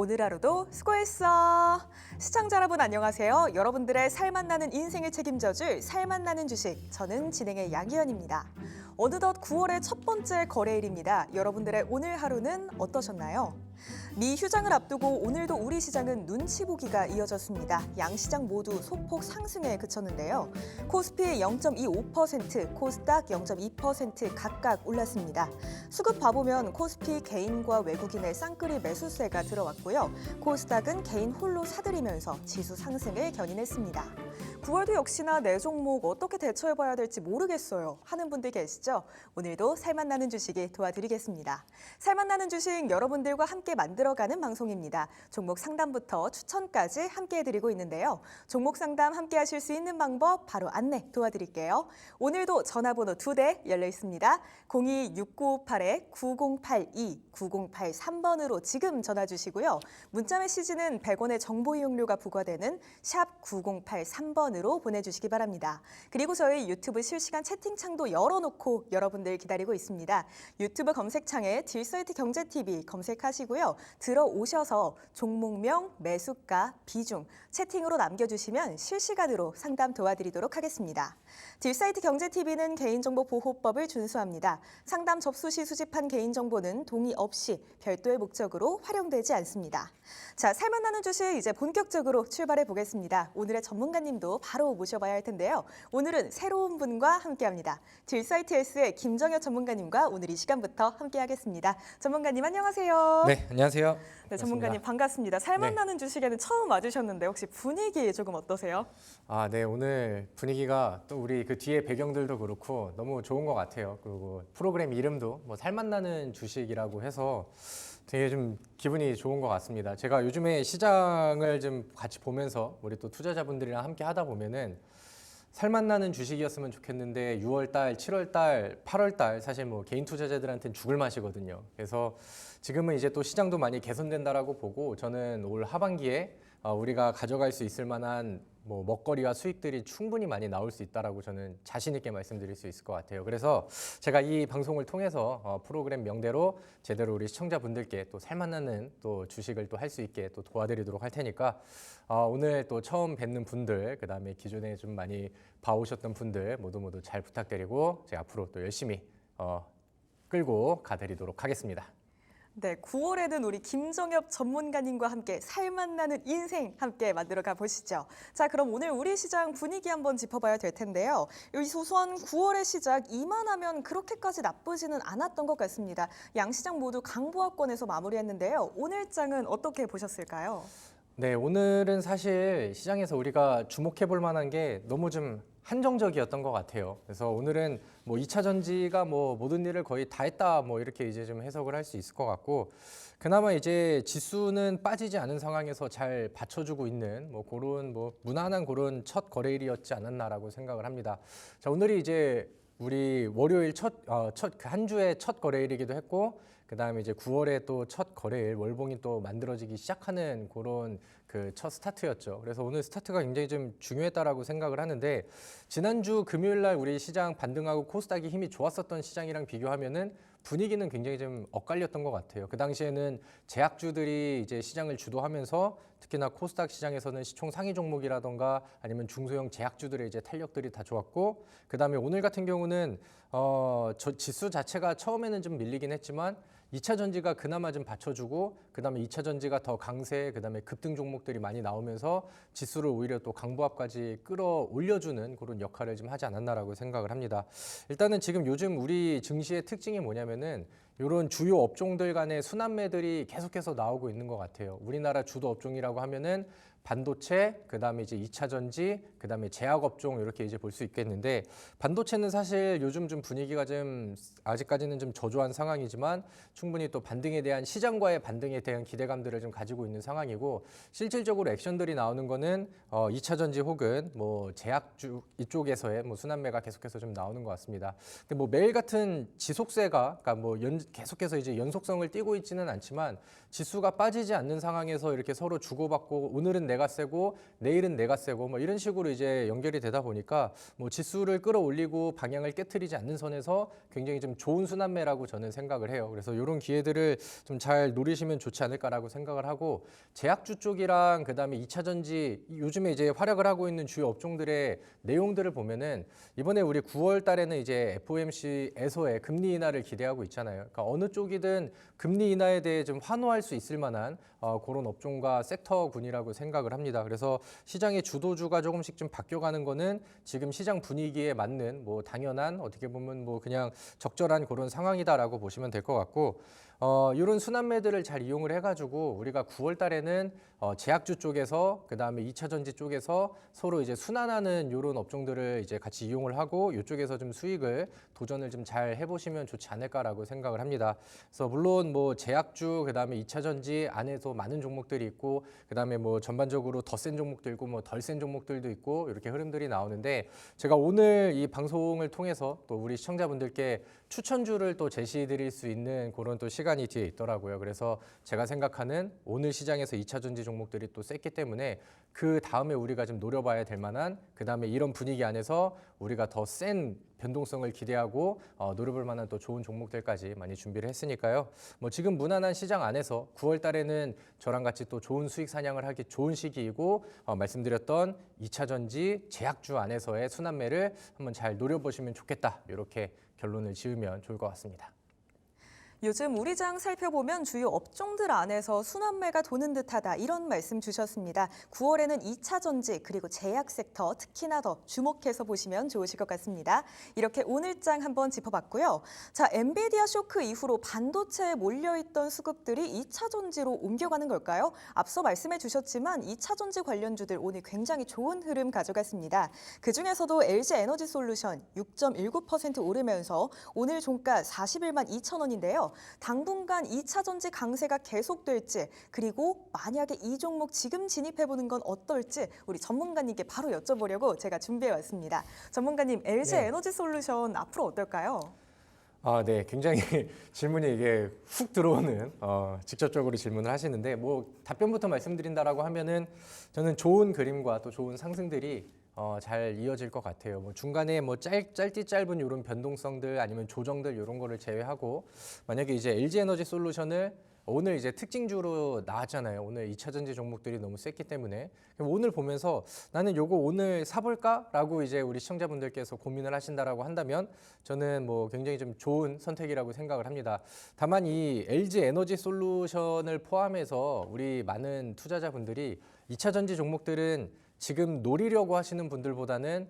오늘 하루도 수고했어. 시청자 여러분 안녕하세요. 여러분들의 살맛 나는 인생을 책임져줄 살맛 나는 주식. 저는 진행의 양희연입니다. 어느덧 9월의 첫 번째 거래일입니다. 여러분들의 오늘 하루는 어떠셨나요? 미 휴장을 앞두고 오늘도 우리 시장은 눈치 보기가 이어졌습니다. 양시장 모두 소폭 상승에 그쳤는데요. 코스피 0.25%, 코스닥 0.2% 각각 올랐습니다. 수급 봐보면 코스피 개인과 외국인의 쌍끌이 매수세가 들어왔고요. 코스닥은 개인 홀로 사들이면서 지수 상승을 견인했습니다. 9월도 역시나 내 종목 어떻게 대처해봐야 될지 모르겠어요 하는 분들 계시죠? 오늘도 살맛 나는 주식이 도와드리겠습니다. 살맛 나는 주식 여러분들과 함께 만들어가는 방송입니다. 종목 상담부터 추천까지 함께 해드리고 있는데요. 종목 상담 함께 하실 수 있는 방법 바로 안내 도와드릴게요. 오늘도 전화번호 2대 열려 있습니다. 026958-9082, 9083번으로 지금 전화 주시고요. 문자 메시지는 100원의 정보 이용료가 부과되는 샵 9083번으로 보내주시기 바랍니다. 그리고 저희 유튜브 실시간 채팅창도 열어놓고 여러분들 기다리고 있습니다. 유튜브 검색창에 딜사이트 경제TV 검색하시고요. 들어오셔서 종목명, 매수가, 비중 채팅으로 남겨주시면 실시간으로 상담 도와드리도록 하겠습니다. 딜사이트 경제TV는 개인정보보호법을 준수합니다. 상담 접수 시 수집한 개인정보는 동의 없이 별도의 목적으로 활용되지 않습니다. 자, 살맛 나는 주식 이제 본격적으로 출발해 보겠습니다. 오늘의 전문가님도 바로 모셔봐야 할 텐데요. 오늘은 새로운 분과 함께합니다. 딜사이트S의 김정엽 전문가님과 오늘 이 시간부터 함께하겠습니다. 전문가님 안녕하세요. 네, 안녕하세요. 네, 전문가님 반갑습니다. 살맛 나는 주식에는 처음 와주셨는데 혹시 분위기 조금 어떠세요? 네, 오늘 분위기가 또 우리 그 뒤에 배경들도 그렇고 너무 좋은 것 같아요. 그리고 프로그램 이름도 뭐 살맛 나는 주식이라고 해서 되게 좀 기분이 좋은 것 같습니다. 제가 요즘에 시장을 좀 같이 보면서 우리 또 투자자분들이랑 함께 하다 보면은 살맛 나는 주식이었으면 좋겠는데 6월달, 7월달, 8월달 사실 뭐 개인 투자자들한테는 죽을 맛이거든요. 그래서 지금은 이제 또 시장도 많이 개선된다라고 보고 저는 올 하반기에 우리가 가져갈 수 있을 만한 뭐 먹거리와 수익들이 충분히 많이 나올 수 있다라고 저는 자신 있게 말씀드릴 수 있을 것 같아요. 그래서 제가 이 방송을 통해서 프로그램 명대로 제대로 우리 시청자분들께 또 살맛 나는 또 주식을 또 할 수 있게 또 도와드리도록 할 테니까 오늘 또 처음 뵙는 분들 그다음에 기존에 좀 많이 봐오셨던 분들 모두 잘 부탁드리고 제가 앞으로 또 열심히 끌고 가드리도록 하겠습니다. 네, 9월에는 우리 김정엽 전문가님과 함께 살맛 나는 인생 함께 만들어 가보시죠. 자, 그럼 오늘 우리 시장 분위기 한번 짚어봐야 될 텐데요. 우선 9월의 시작 이만하면 그렇게까지 나쁘지는 않았던 것 같습니다. 양시장 모두 강보합권에서 마무리했는데요. 오늘 장은 어떻게 보셨을까요? 네, 오늘은 사실 시장에서 우리가 주목해 볼 만한 게 너무 좀 한정적이었던 것 같아요. 그래서 오늘은 뭐 2차 전지가 뭐 모든 일을 거의 다 했다 뭐 이렇게 이제 좀 해석을 할 수 있을 것 같고 그나마 이제 지수는 빠지지 않은 상황에서 잘 받쳐주고 있는 뭐 그런 뭐 무난한 그런 첫 거래일이었지 않았나라고 생각을 합니다. 자, 오늘이 이제 우리 월요일 한 주의 첫 거래일이기도 했고 그다음에 이제 9월에 또 첫 거래일 월봉이 또 만들어지기 시작하는 그런 그 첫 스타트였죠. 그래서 오늘 스타트가 굉장히 좀 중요했다라고 생각을 하는데 지난주 금요일 날 우리 시장 반등하고 코스닥이 힘이 좋았었던 시장이랑 비교하면은 분위기는 굉장히 좀 엇갈렸던 것 같아요. 그 당시에는 제약주들이 이제 시장을 주도하면서 특히나 코스닥 시장에서는 시총 상위 종목이라던가 아니면 중소형 제약주들의 이제 탄력들이 다 좋았고 그다음에 오늘 같은 경우는 지수 자체가 처음에는 좀 밀리긴 했지만 2차 전지가 그나마 좀 받쳐주고 그다음에 2차 전지가 더 강세 그다음에 급등 종목들이 많이 나오면서 지수를 오히려 또 강보합까지 끌어올려주는 그런 역할을 좀 하지 않았나라고 생각을 합니다. 일단은 지금 요즘 우리 증시의 특징이 뭐냐면은 이런 주요 업종들 간의 순환매들이 계속해서 나오고 있는 것 같아요. 우리나라 주도 업종이라고 하면은 반도체, 그다음에 이제 2차 전지, 그다음에 제약 업종 이렇게 이제 볼 수 있겠는데 반도체는 사실 요즘 좀 분위기가 좀 아직까지는 좀 저조한 상황이지만 충분히 또 반등에 대한 시장과의 반등에 대한 기대감들을 좀 가지고 있는 상황이고 실질적으로 액션들이 나오는 거는 2차 전지 혹은 뭐 제약주 이쪽에서의 뭐 순환매가 계속해서 좀 나오는 것 같습니다. 근데 뭐 매일 같은 지속세가 그러니까 뭐 계속해서 이제 연속성을 띠고 있지는 않지만 지수가 빠지지 않는 상황에서 이렇게 서로 주고받고 오늘은 내가 세고 내일은 내가 세고 뭐 이런 식으로 이제 연결이 되다 보니까 뭐 지수를 끌어올리고 방향을 깨트리지 않는 선에서 굉장히 좀 좋은 순환매라고 저는 생각을 해요. 그래서 이런 기회들을 좀 잘 노리시면 좋지 않을까라고 생각을 하고 제약주 쪽이랑 그다음에 2차 전지 요즘에 이제 활약을 하고 있는 주요 업종들의 내용들을 보면은 이번에 우리 9월 달에는 이제 FOMC에서의 금리 인하를 기대하고 있잖아요. 그러니까 어느 쪽이든 금리 인하에 대해 좀 환호할 수 있을 만한 그런 업종과 섹터군이라고 생각을 합니다. 그래서 시장의 주도주가 조금씩 좀 바뀌어가는 거는 지금 시장 분위기에 맞는 뭐 당연한 어떻게 보면 뭐 그냥 적절한 그런 상황이다라고 보시면 될 것 같고 이런 순환매들을 잘 이용을 해가지고 우리가 9월 달에는 제약주 쪽에서 그다음에 2차 전지 쪽에서 서로 이제 순환하는 이런 업종들을 이제 같이 이용을 하고 이쪽에서 좀 수익을 도전을 좀 잘 해보시면 좋지 않을까라고 생각을 합니다. 그래서 물론 뭐 제약주 그다음에 2차 전지 안에서 많은 종목들이 있고 그다음에 뭐 전반적으로 더 센 종목도 있고 뭐 덜 센 종목들도 있고 이렇게 흐름들이 나오는데 제가 오늘 이 방송을 통해서 또 우리 시청자분들께 추천주를 또 제시해드릴 수 있는 그런 또 시간이 뒤에 있더라고요. 그래서 제가 생각하는 오늘 시장에서 2차 전지 종목들이 또 셌기 때문에 그 다음에 우리가 좀 노려봐야 될 만한 그 다음에 이런 분위기 안에서 우리가 더 센 변동성을 기대하고 노려볼 만한 또 좋은 종목들까지 많이 준비를 했으니까요. 뭐 지금 무난한 시장 안에서 9월 달에는 저랑 같이 또 좋은 수익 사냥을 하기 좋은 시기이고 말씀드렸던 2차 전지 제약주 안에서의 순환매를 한번 잘 노려보시면 좋겠다. 이렇게 결론을 지으면 좋을 것 같습니다. 요즘 우리 장 살펴보면 주요 업종들 안에서 순환매가 도는 듯하다 이런 말씀 주셨습니다. 9월에는 2차 전지 그리고 제약 섹터 특히나 더 주목해서 보시면 좋으실 것 같습니다. 이렇게 오늘 장 한번 짚어봤고요. 자, 엔비디아 쇼크 이후로 반도체에 몰려있던 수급들이 2차 전지로 옮겨가는 걸까요? 앞서 말씀해 주셨지만 2차 전지 관련주들 오늘 굉장히 좋은 흐름 가져갔습니다. 그중에서도 LG 에너지 솔루션 6.19% 오르면서 오늘 종가 41만 2천 원인데요. 당분간 2차 전지 강세가 계속될지 그리고 만약에 이 종목 지금 진입해보는 건 어떨지 우리 전문가님께 바로 여쭤보려고 제가 준비해왔습니다. 전문가님, LG 네. 에너지 솔루션 앞으로 어떨까요? 네, 굉장히 질문이 이게 훅 들어오는 직접적으로 질문을 하시는데 뭐 답변부터 말씀드린다라고 하면은 저는 좋은 그림과 또 좋은 상승들이 잘 이어질 것 같아요. 뭐 중간에 뭐 짧디 짧은 이런 변동성들 아니면 조정들 이런 거를 제외하고 만약에 이제 LG 에너지 솔루션을 오늘 이제 특징주로 나왔잖아요. 오늘 2차 전지 종목들이 너무 셌기 때문에 오늘 보면서 나는 요거 오늘 사볼까라고 이제 우리 시청자분들께서 고민을 하신다라고 한다면 저는 뭐 굉장히 좀 좋은 선택이라고 생각을 합니다. 다만 이 LG 에너지 솔루션을 포함해서 우리 많은 투자자분들이 2차 전지 종목들은 지금 노리려고 하시는 분들보다는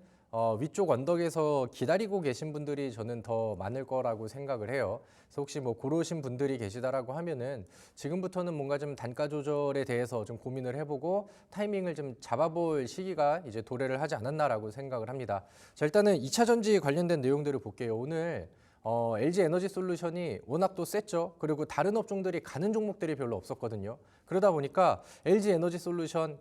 위쪽 언덕에서 기다리고 계신 분들이 저는 더 많을 거라고 생각을 해요. 그래서 혹시 뭐 고르신 분들이 계시다라고 하면은 지금부터는 뭔가 좀 단가 조절에 대해서 좀 고민을 해보고 타이밍을 좀 잡아볼 시기가 이제 도래를 하지 않았나라고 생각을 합니다. 자, 일단은 2차 전지 관련된 내용들을 볼게요. 오늘 LG 에너지 솔루션이 워낙 또 셌죠. 그리고 다른 업종들이 가는 종목들이 별로 없었거든요. 그러다 보니까 LG 에너지 솔루션이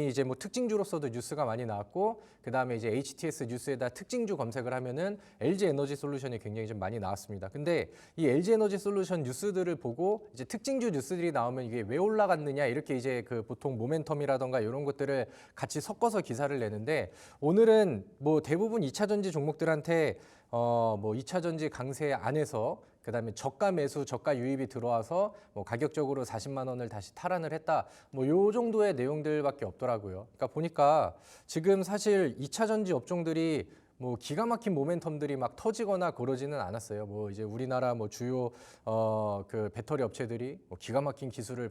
이제 뭐 특징주로서도 뉴스가 많이 나왔고 그 다음에 이제 HTS 뉴스에다 특징주 검색을 하면은 LG 에너지 솔루션이 굉장히 좀 많이 나왔습니다. 근데 이 LG 에너지 솔루션 뉴스들을 보고 이제 특징주 뉴스들이 나오면 이게 왜 올라갔느냐 이렇게 이제 그 보통 모멘텀이라던가 이런 것들을 같이 섞어서 기사를 내는데 오늘은 뭐 대부분 2차 전지 종목들한테 뭐 2차 전지 강세 안에서 그다음에 저가 매수, 저가 유입이 들어와서 뭐 가격적으로 40만 원을 다시 탈환을 했다. 뭐 요 정도의 내용들밖에 없더라고요. 그러니까 보니까 지금 사실 2차 전지 업종들이 뭐 기가 막힌 모멘텀들이 막 터지거나 그러지는 않았어요. 뭐 이제 우리나라 뭐 주요 그 배터리 업체들이 뭐 기가 막힌 기술을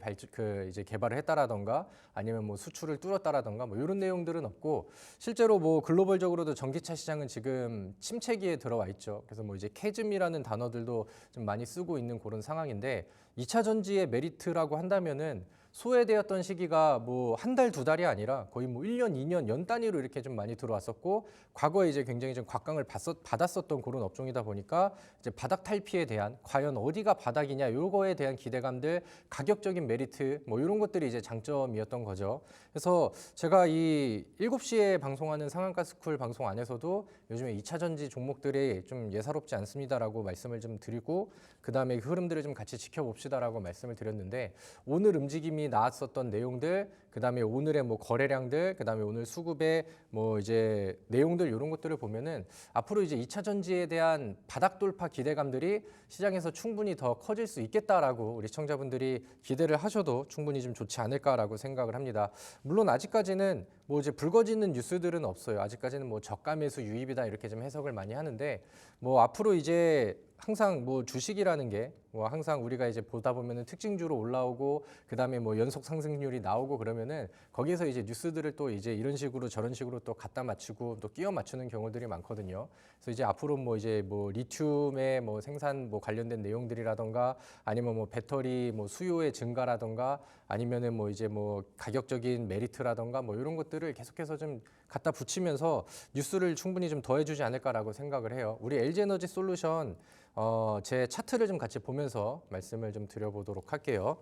이제 개발을 했다라던가 아니면 뭐 수출을 뚫었다라던가 뭐 이런 내용들은 없고 실제로 뭐 글로벌적으로도 전기차 시장은 지금 침체기에 들어와 있죠. 그래서 뭐 이제 캐즘이라는 단어들도 좀 많이 쓰고 있는 그런 상황인데 2차 전지의 메리트라고 한다면은 소외되었던 시기가 뭐 한 달, 두 달이 아니라 거의 뭐 1년, 2년, 연 단위로 이렇게 좀 많이 들어왔었고 과거에 이제 굉장히 좀 곽강을 받았었던 그런 업종이다 보니까 이제 바닥 탈피에 대한 과연 어디가 바닥이냐 요거에 대한 기대감들, 가격적인 메리트 뭐 이런 것들이 이제 장점이었던 거죠. 그래서 제가 이 7시에 방송하는 상한가 스쿨 방송 안에서도 요즘에 2차 전지 종목들이 좀 예사롭지 않습니다라고 말씀을 좀 드리고 그다음에 그 흐름들을 좀 같이 지켜봅시다라고 말씀을 드렸는데 오늘 움직임이 이미 나왔었던 내용들, 그다음에 오늘의 뭐 거래량들, 그다음에 오늘 수급의 뭐 이제 내용들 이런 것들을 보면은 앞으로 이제 2차 전지에 대한 바닥 돌파 기대감들이 시장에서 충분히 더 커질 수 있겠다라고 우리 시청자분들이 기대를 하셔도 충분히 좀 좋지 않을까라고 생각을 합니다. 물론 아직까지는 뭐 이제 불거지는 뉴스들은 없어요. 아직까지는 뭐 저가 매수 유입이다 이렇게 좀 해석을 많이 하는데 뭐 앞으로 이제 항상 뭐 주식이라는 게 뭐 항상 우리가 이제 보다 보면은 특징주로 올라오고 그다음에 뭐 연속 상승률이 나오고 그러면은 거기에서 이제 뉴스들을 또 이제 이런 식으로 저런 식으로 또 갖다 맞추고 또 끼워 맞추는 경우들이 많거든요. 그래서 이제 앞으로 뭐 이제 뭐 리튬의 뭐 생산 뭐 관련된 내용들이라던가 아니면 뭐 배터리 뭐 수요의 증가라던가 아니면은 뭐 이제 뭐 가격적인 메리트라던가 뭐 이런 것들을 계속해서 좀 갖다 붙이면서 뉴스를 충분히 좀 더해주지 않을까라고 생각을 해요. 우리 LG에너지 솔루션 제 차트를 좀 같이 보면서 말씀을 좀 드려보도록 할게요.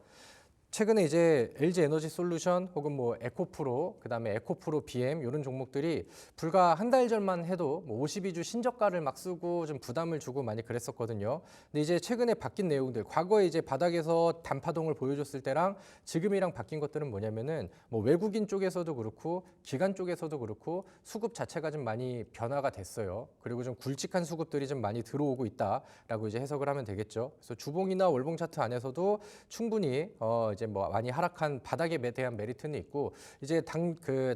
최근에 이제 LG 에너지 솔루션 혹은 뭐 에코프로, 그다음에 에코프로 BM 이런 종목들이 불과 한 달 전만 해도 뭐 52주 신저가를 막 쓰고 좀 부담을 주고 많이 그랬었거든요. 근데 이제 최근에 바뀐 내용들, 과거에 이제 바닥에서 단파동을 보여줬을 때랑 지금이랑 바뀐 것들은 뭐냐면은 뭐 외국인 쪽에서도 그렇고 기관 쪽에서도 그렇고 수급 자체가 좀 많이 변화가 됐어요. 그리고 좀 굵직한 수급들이 좀 많이 들어오고 있다라고 이제 해석을 하면 되겠죠. 그래서 주봉이나 월봉 차트 안에서도 충분히 이제 뭐 많이 하락한 바닥에 대한 메리트는 있고 이제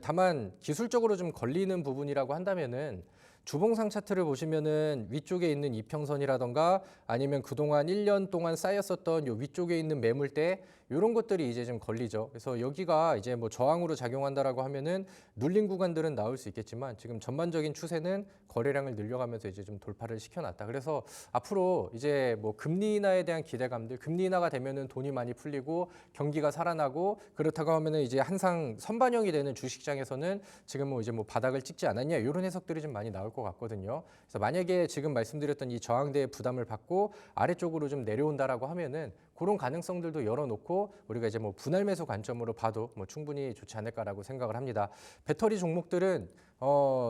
다만 기술적으로 좀 걸리는 부분이라고 한다면은 주봉상 차트를 보시면은 위쪽에 있는 이평선이라던가 아니면 그동안 1년 동안 쌓였었던 요 위쪽에 있는 매물대 이런 것들이 이제 좀 걸리죠. 그래서 여기가 이제 뭐 저항으로 작용한다라고 하면은 눌린 구간들은 나올 수 있겠지만 지금 전반적인 추세는 거래량을 늘려가면서 이제 좀 돌파를 시켜놨다. 그래서 앞으로 이제 뭐 금리 인하에 대한 기대감들, 금리 인하가 되면은 돈이 많이 풀리고 경기가 살아나고 그렇다고 하면은 이제 항상 선반영이 되는 주식시장에서는 지금 뭐 이제 뭐 바닥을 찍지 않았냐 이런 해석들이 좀 많이 나올 것 같거든요. 그래서 만약에 지금 말씀드렸던 이 저항대의 부담을 받고 아래쪽으로 좀 내려온다라고 하면은 그런 가능성들도 열어놓고 우리가 이제 뭐 분할 매수 관점으로 봐도 뭐 충분히 좋지 않을까라고 생각을 합니다. 배터리 종목들은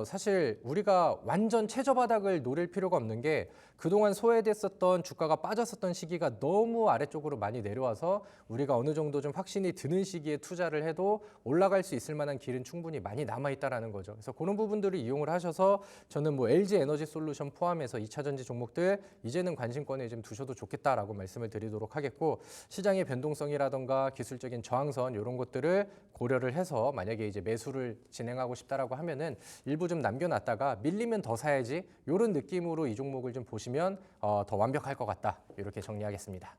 사실 우리가 완전 최저 바닥을 노릴 필요가 없는 게 그동안 소외됐었던 주가가 빠졌었던 시기가 너무 아래쪽으로 많이 내려와서 우리가 어느 정도 좀 확신이 드는 시기에 투자를 해도 올라갈 수 있을 만한 길은 충분히 많이 남아있다라는 거죠. 그래서 그런 부분들을 이용을 하셔서 저는 뭐 LG 에너지 솔루션 포함해서 2차 전지 종목들 이제는 관심권에 좀 두셔도 좋겠다라고 말씀을 드리도록 하겠고 시장의 변동성이라던가 기술적인 저항선 이런 것들을 고려를 해서 만약에 이제 매수를 진행하고 싶다라고 하면은 일부 좀 남겨놨다가 밀리면 더 사야지 이런 느낌으로 이 종목을 좀 보시면 더 완벽할 것 같다 이렇게 정리하겠습니다.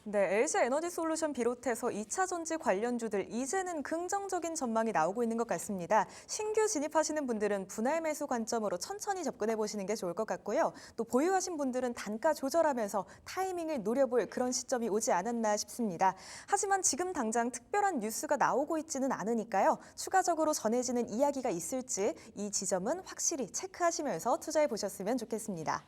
네, LG 에너지 솔루션 비롯해서 2차 전지 관련주들 이제는 긍정적인 전망이 나오고 있는 것 같습니다. 신규 진입하시는 분들은 분할 매수 관점으로 천천히 접근해 보시는 게 좋을 것 같고요. 또 보유하신 분들은 단가 조절하면서 타이밍을 노려볼 그런 시점이 오지 않았나 싶습니다. 하지만 지금 당장 특별한 뉴스가 나오고 있지는 않으니까요. 추가적으로 전해지는 이야기가 있을지 이 지점은 확실히 체크하시면서 투자해 보셨으면 좋겠습니다.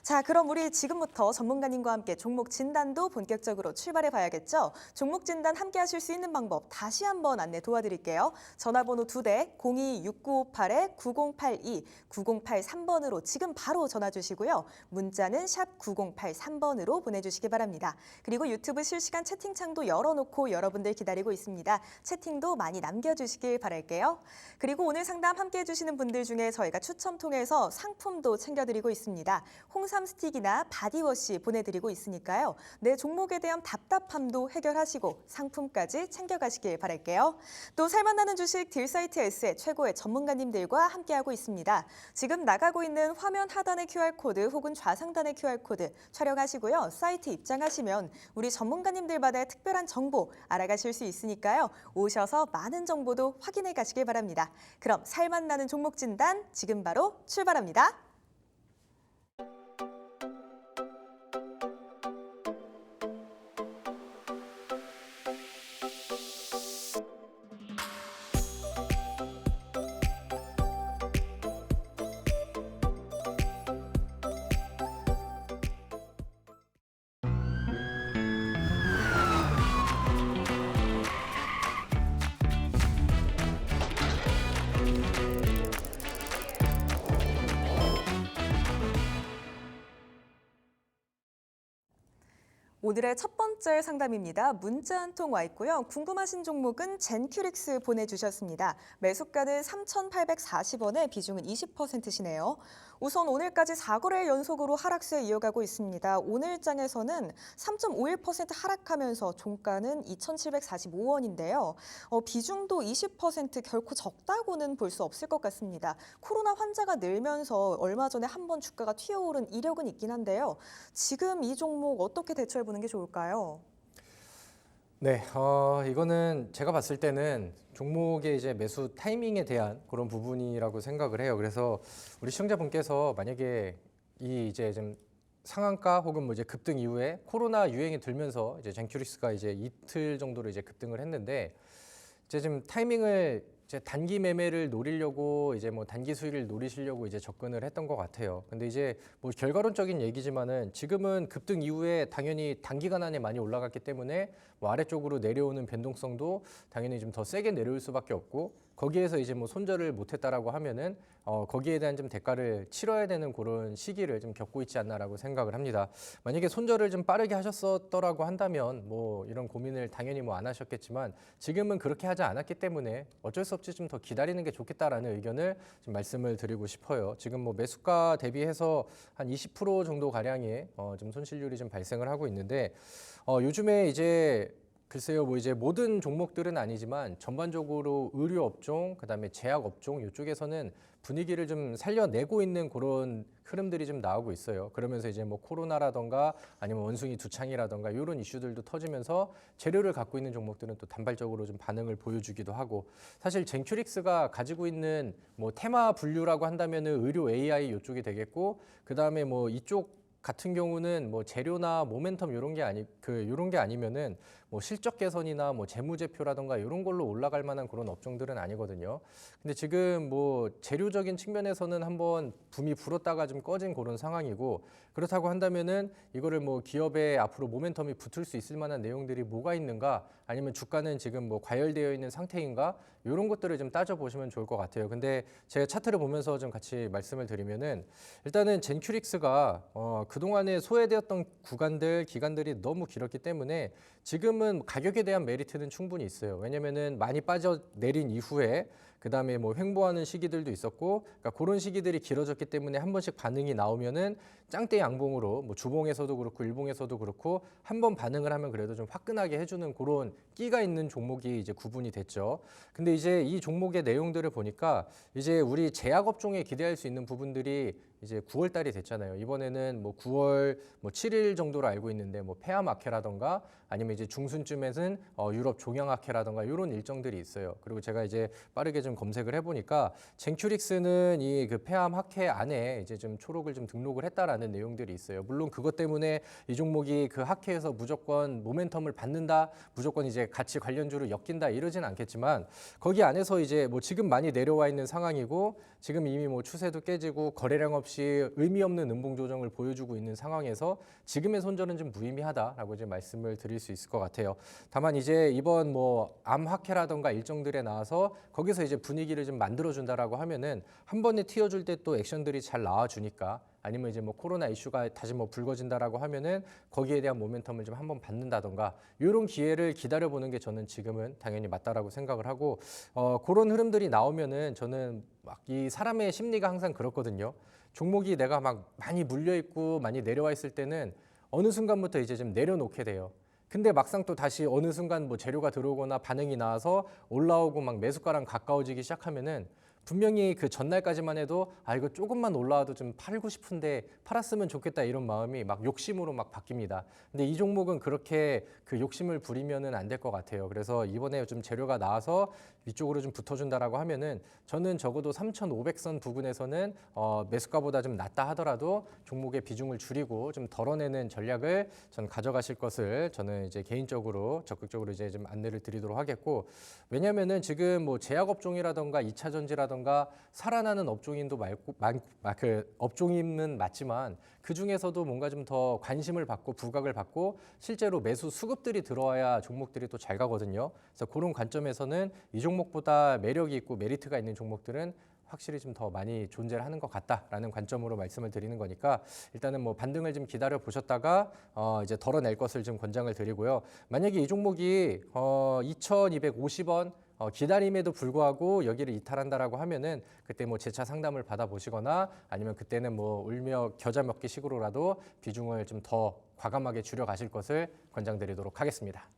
자, 그럼 우리 지금부터 전문가님과 함께 종목 진단도 본격적으로 출발해 봐야겠죠. 종목 진단 함께 하실 수 있는 방법 다시 한번 안내 도와드릴게요. 전화번호 2대 026958-9082, 9083번으로 지금 바로 전화 주시고요. 문자는 샵 9083번으로 보내주시기 바랍니다. 그리고 유튜브 실시간 채팅창도 열어놓고 여러분들 기다리고 있습니다. 채팅도 많이 남겨주시길 바랄게요. 그리고 오늘 상담 함께 해주시는 분들 중에 저희가 추첨 통해서 상품도 챙겨드리고 있습니다. 홍삼 스틱이나 바디워시 보내드리고 있으니까요. 내 종목에 대한 답답함도 해결하시고 상품까지 챙겨가시길 바랄게요. 또 살만나는 주식 딜사이트 S의 최고의 전문가님들과 함께하고 있습니다. 지금 나가고 있는 화면 하단의 QR코드 혹은 좌상단의 QR코드 촬영하시고요. 사이트 입장하시면 우리 전문가님들만의 특별한 정보 알아가실 수 있으니까요. 오셔서 많은 정보도 확인해 가시길 바랍니다. 그럼 살만나는 종목 진단 지금 바로 출발합니다. 오늘의 첫 번째 상담입니다. 문자 한 통 와 있고요. 궁금하신 종목은 젠큐릭스 보내주셨습니다. 매수가는 3,840원에 비중은 20%시네요. 우선 오늘까지 4거래 연속으로 하락세 이어가고 있습니다. 오늘장에서는 3.51% 하락하면서 종가는 2,745원인데요. 비중도 20% 결코 적다고는 볼 수 없을 것 같습니다. 코로나 환자가 늘면서 얼마 전에 한번 주가가 튀어오른 이력은 있긴 한데요. 지금 이 종목 어떻게 대처해 보는 게 좋을까요? 네, 이거는 제가 봤을 때는 종목의 이제 매수 타이밍에 대한 그런 부분이라고 생각을 해요. 그래서 우리 시청자분께서 만약에 이 이제 좀 상한가 혹은 뭐 이제 급등 이후에 코로나 유행이 들면서 이제 젠큐리스가 이제 이틀 정도로 이제 급등을 했는데 이제 좀 타이밍을 이제 단기 매매를 노리려고 이제 뭐 단기 수익을 노리시려고 이제 접근을 했던 것 같아요. 근데 이제 뭐 결과론적인 얘기지만은 지금은 급등 이후에 당연히 단기간 안에 많이 올라갔기 때문에 뭐 아래쪽으로 내려오는 변동성도 당연히 좀 더 세게 내려올 수밖에 없고 거기에서 이제 뭐 손절을 못했다라고 하면은 거기에 대한 좀 대가를 치러야 되는 그런 시기를 좀 겪고 있지 않나라고 생각을 합니다. 만약에 손절을 좀 빠르게 하셨었더라고 한다면 뭐 이런 고민을 당연히 뭐 안 하셨겠지만 지금은 그렇게 하지 않았기 때문에 어쩔 수 없이 좀 더 기다리는 게 좋겠다라는 의견을 좀 말씀을 드리고 싶어요. 지금 뭐 매수가 대비해서 한 20% 정도 가량의 좀 손실률이 좀 발생을 하고 있는데 요즘에 이제 글쎄요, 뭐 이제 모든 종목들은 아니지만 전반적으로 의료 업종, 그다음에 제약 업종 이쪽에서는 분위기를 좀 살려내고 있는 그런 흐름들이 좀 나오고 있어요. 그러면서 이제 뭐 코로나라던가 아니면 원숭이 두창이라던가 이런 이슈들도 터지면서 재료를 갖고 있는 종목들은 또 단발적으로 좀 반응을 보여주기도 하고 사실 젠큐릭스가 가지고 있는 뭐 테마 분류라고 한다면은 의료 AI 이쪽이 되겠고 그다음에 뭐 이쪽 같은 경우는 뭐 재료나 모멘텀 이런 게 아니면은 뭐 실적 개선이나 뭐 재무제표라던가 이런 걸로 올라갈 만한 그런 업종들은 아니거든요. 근데 지금 뭐 재료적인 측면에서는 한번 붐이 불었다가 좀 꺼진 그런 상황이고 그렇다고 한다면은 이거를 뭐 기업에 앞으로 모멘텀이 붙을 수 있을 만한 내용들이 뭐가 있는가 아니면 주가는 지금 뭐 과열되어 있는 상태인가 이런 것들을 좀 따져보시면 좋을 것 같아요. 근데 제가 차트를 보면서 좀 같이 말씀을 드리면은 일단은 젠큐릭스가 그동안에 소외되었던 기간들이 너무 길었기 때문에 지금은 가격에 대한 메리트는 충분히 있어요. 왜냐면은 많이 빠져 내린 이후에 그다음에 뭐 횡보하는 시기들도 있었고 그러니까 그런 시기들이 길어졌기 때문에 한 번씩 반응이 나오면은 짱대 양봉으로 뭐 주봉에서도 그렇고 일봉에서도 그렇고 한 번 반응을 하면 그래도 좀 화끈하게 해주는 그런 끼가 있는 종목이 이제 구분이 됐죠. 근데 이제 이 종목의 내용들을 보니까 이제 우리 제약 업종에 기대할 수 있는 부분들이 이제 9월 달이 됐잖아요. 이번에는 뭐 9월 뭐 7일 정도로 알고 있는데 뭐 폐암학회라던가 아니면 이제 중순쯤에는 유럽 종양학회라던가 이런 일정들이 있어요. 그리고 제가 이제 빠르게 좀 검색을 해보니까 젠큐릭스는 이 그 폐암학회 안에 이제 좀 초록을 좀 등록을 했다라는 내용들이 있어요. 물론 그것 때문에 이 종목이 그 학회에서 무조건 모멘텀을 받는다, 무조건 이제 같이 관련주를 엮인다 이러진 않겠지만 거기 안에서 이제 뭐 지금 많이 내려와 있는 상황이고 지금 이미 뭐 추세도 깨지고 거래량 없이 의미 없는 음봉 조정을 보여주고 있는 상황에서 지금의 손절은 좀 무의미하다라고 이제 말씀을 드릴 수 있을 것 같아요. 다만 이제 이번 뭐 암학회라던가 일정들에 나와서 거기서 이제 분위기를 좀 만들어준다라고 하면은 한 번에 튀어줄 때 또 액션들이 잘 나와주니까 아니면 이제 뭐 코로나 이슈가 다시 뭐 불거진다라고 하면은 거기에 대한 모멘텀을 좀 한번 받는다던가 이런 기회를 기다려보는 게 저는 지금은 당연히 맞다라고 생각을 하고 그런 흐름들이 나오면은 저는 막 이 사람의 심리가 항상 그렇거든요. 종목이 내가 막 많이 물려 있고 많이 내려와 있을 때는 어느 순간부터 이제 좀 내려놓게 돼요. 근데 막상 또 다시 어느 순간 뭐 재료가 들어오거나 반응이 나와서 올라오고 막 매수가랑 가까워지기 시작하면은 분명히 그 전날까지만 해도 아 이거 조금만 올라와도 좀 팔고 싶은데 팔았으면 좋겠다 이런 마음이 막 욕심으로 막 바뀝니다. 근데 이 종목은 그렇게 그 욕심을 부리면은 안 될 것 같아요. 그래서 이번에 좀 재료가 나와서 위쪽으로 좀 붙어준다라고 하면은 저는 적어도 3,500선 부근에서는 매수가보다 좀 낮다 하더라도 종목의 비중을 줄이고 좀 덜어내는 전략을 전 가져가실 것을 저는 이제 개인적으로 적극적으로 이제 좀 안내를 드리도록 하겠고 왜냐면은 지금 뭐 제약 업종이라던가 2차 전지라던가 살아나는 업종인도 그 업종임은 맞지만 그 중에서도 뭔가 좀 더 관심을 받고 부각을 받고 실제로 매수 수급들이 들어와야 종목들이 또 잘 가거든요. 그래서 그런 관점에서는 이 종목보다 매력이 있고 메리트가 있는 종목들은 확실히 좀 더 많이 존재를 하는 것 같다라는 관점으로 말씀을 드리는 거니까 일단은 뭐 반등을 좀 기다려 보셨다가 이제 덜어낼 것을 좀 권장을 드리고요. 만약에 이 종목이 2,250원 기다림에도 불구하고 여기를 이탈한다라고 하면은 그때 뭐 재차 상담을 받아보시거나 아니면 그때는 뭐 울며 겨자 먹기 식으로라도 비중을 좀 더 과감하게 줄여가실 것을 권장드리도록 하겠습니다.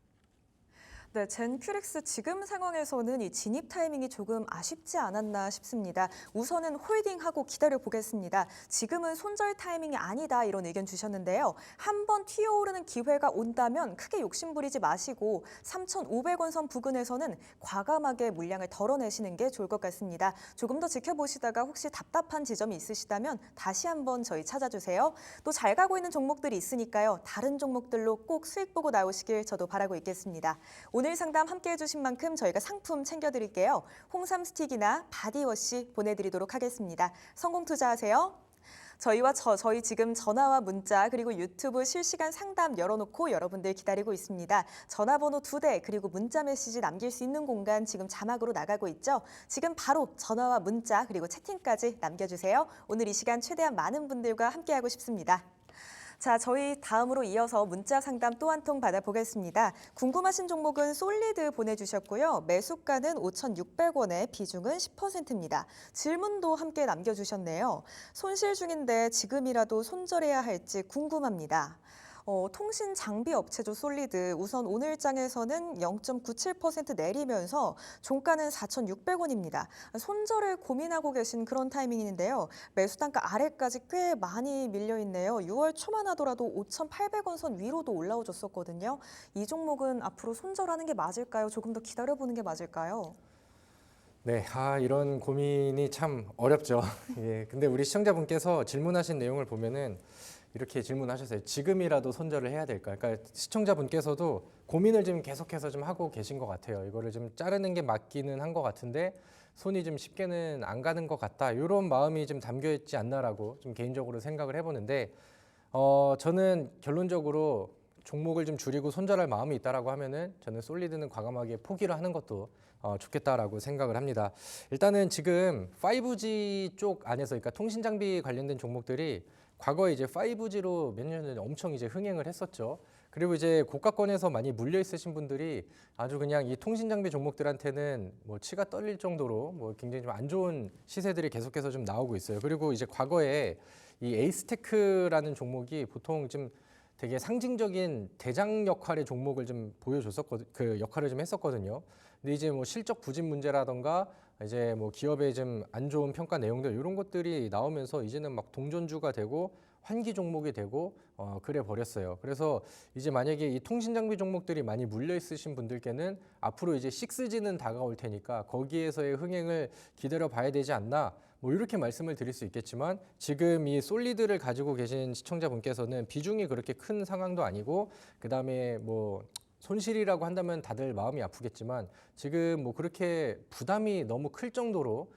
네, 젠큐렉스 지금 상황에서는 이 진입 타이밍이 조금 아쉽지 않았나 싶습니다. 우선은 홀딩하고 기다려 보겠습니다. 지금은 손절 타이밍이 아니다 이런 의견 주셨는데요. 한번 튀어오르는 기회가 온다면 크게 욕심부리지 마시고 3,500원 선 부근에서는 과감하게 물량을 덜어내시는 게 좋을 것 같습니다. 조금 더 지켜보시다가 혹시 답답한 지점이 있으시다면 다시 한번 저희 찾아주세요. 또 잘 가고 있는 종목들이 있으니까요. 다른 종목들로 꼭 수익 보고 나오시길 저도 바라고 있겠습니다. 오늘 상담 함께 해주신 만큼 저희가 상품 챙겨드릴게요. 홍삼 스틱이나 바디워시 보내드리도록 하겠습니다. 성공 투자하세요. 저희 지금 전화와 문자 그리고 유튜브 실시간 상담 열어놓고 여러분들 기다리고 있습니다. 전화번호 2대 그리고 문자 메시지 남길 수 있는 공간 지금 자막으로 나가고 있죠. 지금 바로 전화와 문자 그리고 채팅까지 남겨주세요. 오늘 이 시간 최대한 많은 분들과 함께하고 싶습니다. 자, 저희 다음으로 이어서 문자 상담 또 한 통 받아보겠습니다. 궁금하신 종목은 솔리드 보내주셨고요. 매수가는 5,600원에 비중은 10%입니다. 질문도 함께 남겨주셨네요. 손실 중인데 지금이라도 손절해야 할지 궁금합니다. 통신 장비 업체죠, 솔리드. 우선 오늘장에서는 0.97% 내리면서 종가는 4,600원입니다. 손절을 고민하고 계신 그런 타이밍인데요. 매수 단가 아래까지 꽤 많이 밀려 있네요. 6월 초만 하더라도 5,800원 선 위로도 올라오셨었거든요. 이 종목은 앞으로 손절하는 게 맞을까요? 조금 더 기다려보는 게 맞을까요? 네, 이런 고민이 참 어렵죠. 예, 근데 우리 시청자분께서 질문하신 내용을 보면은 이렇게 질문하셨어요. 지금이라도 손절을 해야 될까? 그러니까 시청자분께서도 고민을 좀 계속해서 좀 하고 계신 것 같아요. 이거를 좀 자르는 게 맞기는 한 것 같은데 손이 좀 쉽게는 안 가는 것 같다. 이런 마음이 좀 담겨 있지 않나라고 좀 개인적으로 생각을 해보는데 저는 결론적으로 종목을 좀 줄이고 손절할 마음이 있다라고 하면은 저는 솔리드는 과감하게 포기를 하는 것도 좋겠다라고 생각을 합니다. 일단은 지금 5G 쪽 안에서 그러니까 통신 장비 관련된 종목들이 과거에 이제 5G로 몇 년 전에 엄청 이제 흥행을 했었죠. 그리고 이제 고가권에서 많이 물려 있으신 분들이 아주 그냥 이 통신 장비 종목들한테는 뭐 치가 떨릴 정도로 뭐 굉장히 좀 안 좋은 시세들이 계속해서 좀 나오고 있어요. 그리고 이제 과거에 이 에이스테크라는 종목이 보통 좀 되게 상징적인 대장 역할의 종목을 좀 보여줬었거든, 그 역할을 좀 했었거든요. 근데 이제 뭐 실적 부진 문제라던가 이제 뭐 기업의 좀 안 좋은 평가 내용들 이런 것들이 나오면서 이제는 막 동전주가 되고 환기 종목이 되고 그래 버렸어요. 그래서 이제 만약에 이 통신 장비 종목들이 많이 물려 있으신 분들께는 앞으로 이제 6G는 다가올 테니까 거기에서의 흥행을 기다려 봐야 되지 않나. 뭐 이렇게 말씀을 드릴 수 있겠지만 지금 이 솔리드를 가지고 계신 시청자분께서는 비중이 그렇게 큰 상황도 아니고 그다음에 뭐 손실이라고 한다면 다들 마음이 아프겠지만 지금 뭐 그렇게 부담이 너무 클 정도로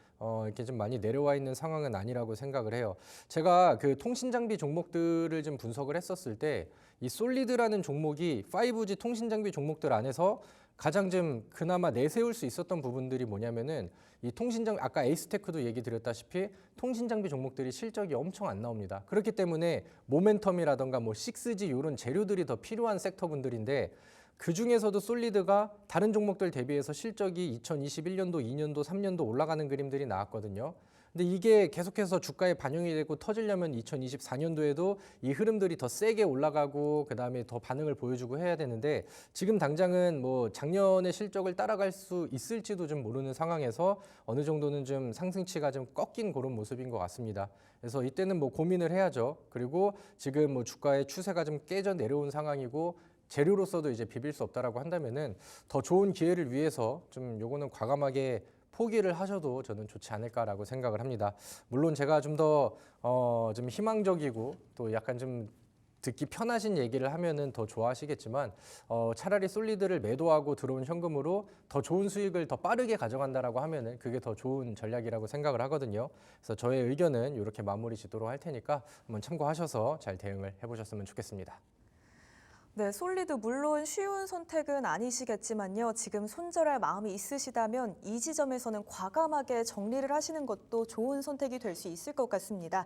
이렇게 좀 많이 내려와 있는 상황은 아니라고 생각을 해요. 제가 그 통신 장비 종목들을 좀 분석을 했었을 때 이 솔리드라는 종목이 5G 통신 장비 종목들 안에서 가장 좀 그나마 내세울 수 있었던 부분들이 뭐냐면은 이 통신장 아까 에이스테크도 얘기 드렸다시피 통신 장비 종목들이 실적이 엄청 안 나옵니다. 그렇기 때문에 모멘텀이라던가 뭐 6G 이런 재료들이 더 필요한 섹터분들인데 그 중에서도 솔리드가 다른 종목들 대비해서 실적이 2021년도, 2년도, 3년도 올라가는 그림들이 나왔거든요. 근데 이게 계속해서 주가에 반영이 되고 터지려면 2024년도에도 이 흐름들이 더 세게 올라가고 그다음에 더 반응을 보여주고 해야 되는데 지금 당장은 뭐 작년의 실적을 따라갈 수 있을지도 좀 모르는 상황에서 어느 정도는 좀 상승치가 좀 꺾인 그런 모습인 것 같습니다. 그래서 이때는 뭐 고민을 해야죠. 그리고 지금 뭐 주가의 추세가 좀 깨져 내려온 상황이고 재료로서도 이제 비빌 수 없다라고 한다면은 더 좋은 기회를 위해서 좀 요거는 과감하게 포기를 하셔도 저는 좋지 않을까라고 생각을 합니다. 물론 제가 좀 더 좀 희망적이고 또 약간 좀 듣기 편하신 얘기를 하면은 더 좋아하시겠지만 차라리 솔리드를 매도하고 들어온 현금으로 더 좋은 수익을 더 빠르게 가져간다라고 하면은 그게 더 좋은 전략이라고 생각을 하거든요. 그래서 저의 의견은 이렇게 마무리 짓도록 할 테니까 한번 참고하셔서 잘 대응을 해보셨으면 좋겠습니다. 네, 솔리드 물론 쉬운 선택은 아니시겠지만요. 지금 손절할 마음이 있으시다면 이 지점에서는 과감하게 정리를 하시는 것도 좋은 선택이 될 수 있을 것 같습니다.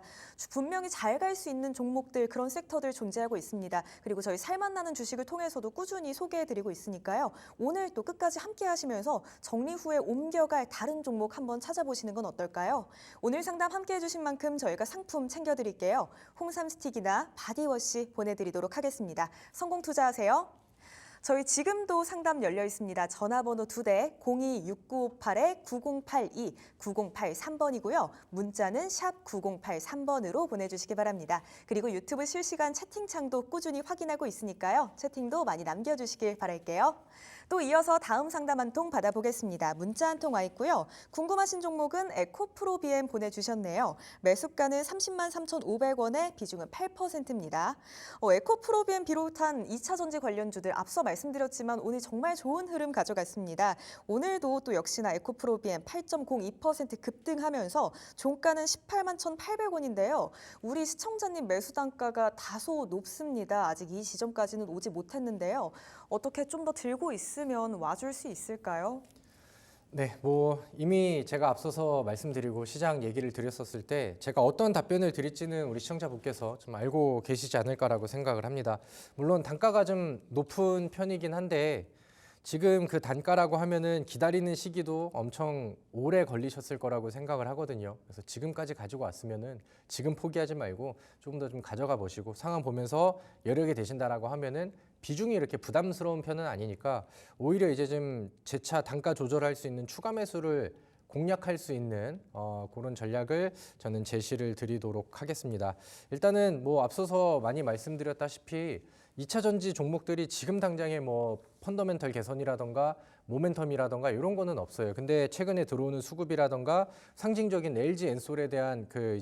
분명히 잘 갈 수 있는 종목들, 그런 섹터들 존재하고 있습니다. 그리고 저희 살맛나는 주식을 통해서도 꾸준히 소개해드리고 있으니까요. 오늘 또 끝까지 함께 하시면서 정리 후에 옮겨갈 다른 종목 한번 찾아보시는 건 어떨까요? 오늘 상담 함께 해주신 만큼 저희가 상품 챙겨드릴게요. 홍삼 스틱이나 바디워시 보내드리도록 하겠습니다. 성공 투자하세요. 저희 지금도 상담 열려 있습니다. 전화번호 2대 026958-9082, 9083번이고요. 문자는 샵 9083번으로 보내주시기 바랍니다. 그리고 유튜브 실시간 채팅창도 꾸준히 확인하고 있으니까요. 채팅도 많이 남겨주시길 바랄게요. 또 이어서 다음 상담 한 통 받아보겠습니다. 문자 한 통 와 있고요. 궁금하신 종목은 에코프로비엠 보내주셨네요. 매수가는 30만 3,500원에 비중은 8%입니다. 에코프로비엠 비롯한 2차 전지 관련주들 앞서 말씀드렸지만 오늘 정말 좋은 흐름 가져갔습니다. 오늘도 또 역시나 에코프로비엠 8.02% 급등하면서 종가는 18만 1,800원인데요. 우리 시청자님 매수 단가가 다소 높습니다. 아직 이 지점까지는 오지 못했는데요. 어떻게 좀 더 들고 있으면 와줄 수 있을까요? 네, 뭐 이미 제가 앞서서 말씀드리고 시장 얘기를 드렸었을 때 제가 어떤 답변을 드릴지는 우리 시청자분께서 좀 알고 계시지 않을까라고 생각을 합니다. 물론 단가가 좀 높은 편이긴 한데 지금 그 단가라고 하면은 기다리는 시기도 엄청 오래 걸리셨을 거라고 생각을 하거든요. 그래서 지금까지 가지고 왔으면은 지금 포기하지 말고 조금 더 좀 가져가 보시고 상황 보면서 여력이 되신다라고 하면은 비중이 이렇게 부담스러운 편은 아니니까 오히려 이제 좀 재차 단가 조절할 수 있는 추가 매수를 공략할 수 있는 그런 전략을 저는 제시를 드리도록 하겠습니다. 일단은 뭐 앞서서 많이 말씀드렸다시피 2차 전지 종목들이 지금 당장에 뭐 펀더멘털 개선이라던가 모멘텀이라던가 이런 거는 없어요. 근데 최근에 들어오는 수급이라던가 상징적인 LG 엔솔에 대한 그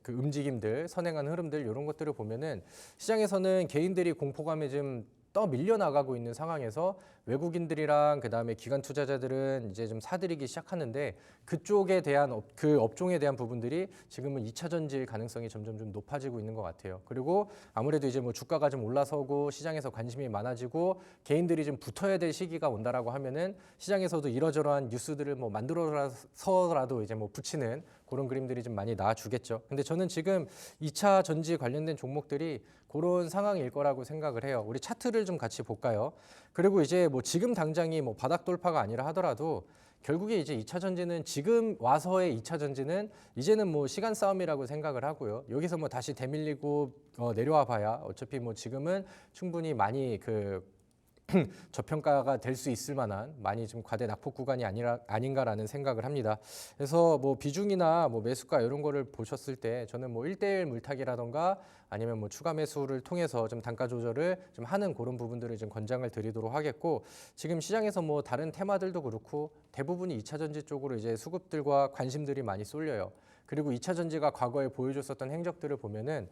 움직임들, 선행한 흐름들 이런 것들을 보면은 시장에서는 개인들이 공포감에 좀 떠 밀려나가고 있는 상황에서 외국인들이랑 그다음에 기관 투자자들은 이제 좀 사들이기 시작하는데 그쪽에 대한 그 업종에 대한 부분들이 지금은 2차 전지일 가능성이 점점 좀 높아지고 있는 것 같아요. 그리고 아무래도 이제 뭐 주가가 좀 올라서고 시장에서 관심이 많아지고 개인들이 좀 붙어야 될 시기가 온다라고 하면은 시장에서도 이러저러한 뉴스들을 뭐 만들어서라도 이제 뭐 붙이는 그런 그림들이 좀 많이 나와주겠죠. 근데 저는 지금 2차 전지 관련된 종목들이 그런 상황일 거라고 생각을 해요. 우리 차트를 좀 같이 볼까요? 그리고 이제 뭐 지금 당장이 뭐 바닥 돌파가 아니라 하더라도 결국에 이제 2차 전지는 지금 와서의 2차 전지는 이제는 뭐 시간 싸움이라고 생각을 하고요. 여기서 뭐 다시 대밀리고 내려와 봐야 어차피 뭐 지금은 충분히 많이 저평가가 될 수 있을 만한 많이 좀 과대 낙폭 구간이 아닌가라는 생각을 합니다. 그래서 뭐 비중이나 뭐 매수가 이런 거를 보셨을 때 저는 뭐 1대1 물타기라던가 아니면 뭐 추가 매수를 통해서 좀 단가 조절을 좀 하는 그런 부분들을 좀 권장을 드리도록 하겠고 지금 시장에서 뭐 다른 테마들도 그렇고 대부분이 2차 전지 쪽으로 이제 수급들과 관심들이 많이 쏠려요. 그리고 2차 전지가 과거에 보여줬었던 행적들을 보면은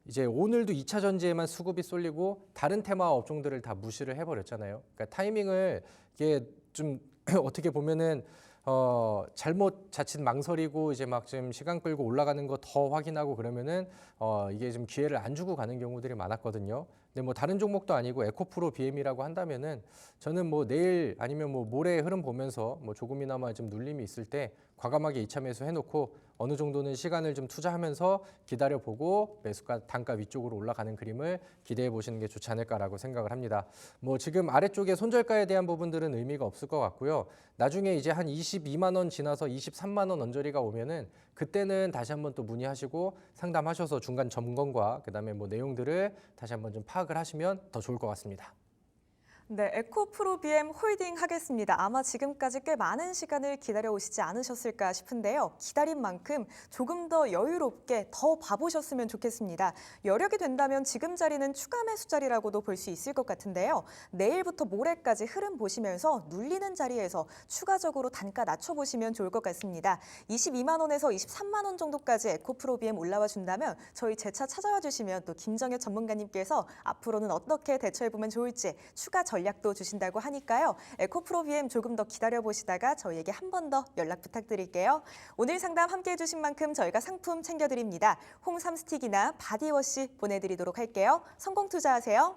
이제 오늘도 2차 전지에만 수급이 쏠리고 다른 테마 업종들을 다 무시를 해버렸잖아요. 그러니까 타이밍을 이게 좀 어떻게 보면은 잘못 자칫 망설이고 이제 막 좀 시간 끌고 올라가는 거 더 확인하고 그러면은 이게 좀 기회를 안 주고 가는 경우들이 많았거든요. 근데 뭐 다른 종목도 아니고 에코프로 BM이라고 한다면은 저는 뭐 내일 아니면 뭐 모레 흐름 보면서 뭐 조금이나마 좀 눌림이 있을 때 과감하게 2차 매수 해놓고 어느 정도는 시간을 좀 투자하면서 기다려보고 매수가 단가 위쪽으로 올라가는 그림을 기대해 보시는 게 좋지 않을까라고 생각을 합니다. 뭐 지금 아래쪽에 손절가에 대한 부분들은 의미가 없을 것 같고요. 나중에 이제 한 22만 원 지나서 23만 원 언저리가 오면은 그때는 다시 한번 또 문의하시고 상담하셔서 중간 점검과 그다음에 뭐 내용들을 다시 한번 좀 파악을 하시면 더 좋을 것 같습니다. 네, 에코프로비엠 홀딩 하겠습니다. 아마 지금까지 꽤 많은 시간을 기다려오시지 않으셨을까 싶은데요. 기다린 만큼 조금 더 여유롭게 더 봐보셨으면 좋겠습니다. 여력이 된다면 지금 자리는 추가 매수 자리라고도 볼 수 있을 것 같은데요. 내일부터 모레까지 흐름 보시면서 눌리는 자리에서 추가적으로 단가 낮춰보시면 좋을 것 같습니다. 22만 원에서 23만 원 정도까지 에코프로비엠 올라와 준다면 저희 재차 찾아와 주시면 또 김정혁 전문가님께서 앞으로는 어떻게 대처해보면 좋을지 추가 전략도 주신다고 하니까요. 에코프로비엠 조금 더 기다려보시다가 저희에게 한 번 더 연락 부탁드릴게요. 오늘 상담 함께해 주신 만큼 저희가 상품 챙겨드립니다. 홍삼 스틱이나 바디워시 보내드리도록 할게요. 성공 투자하세요.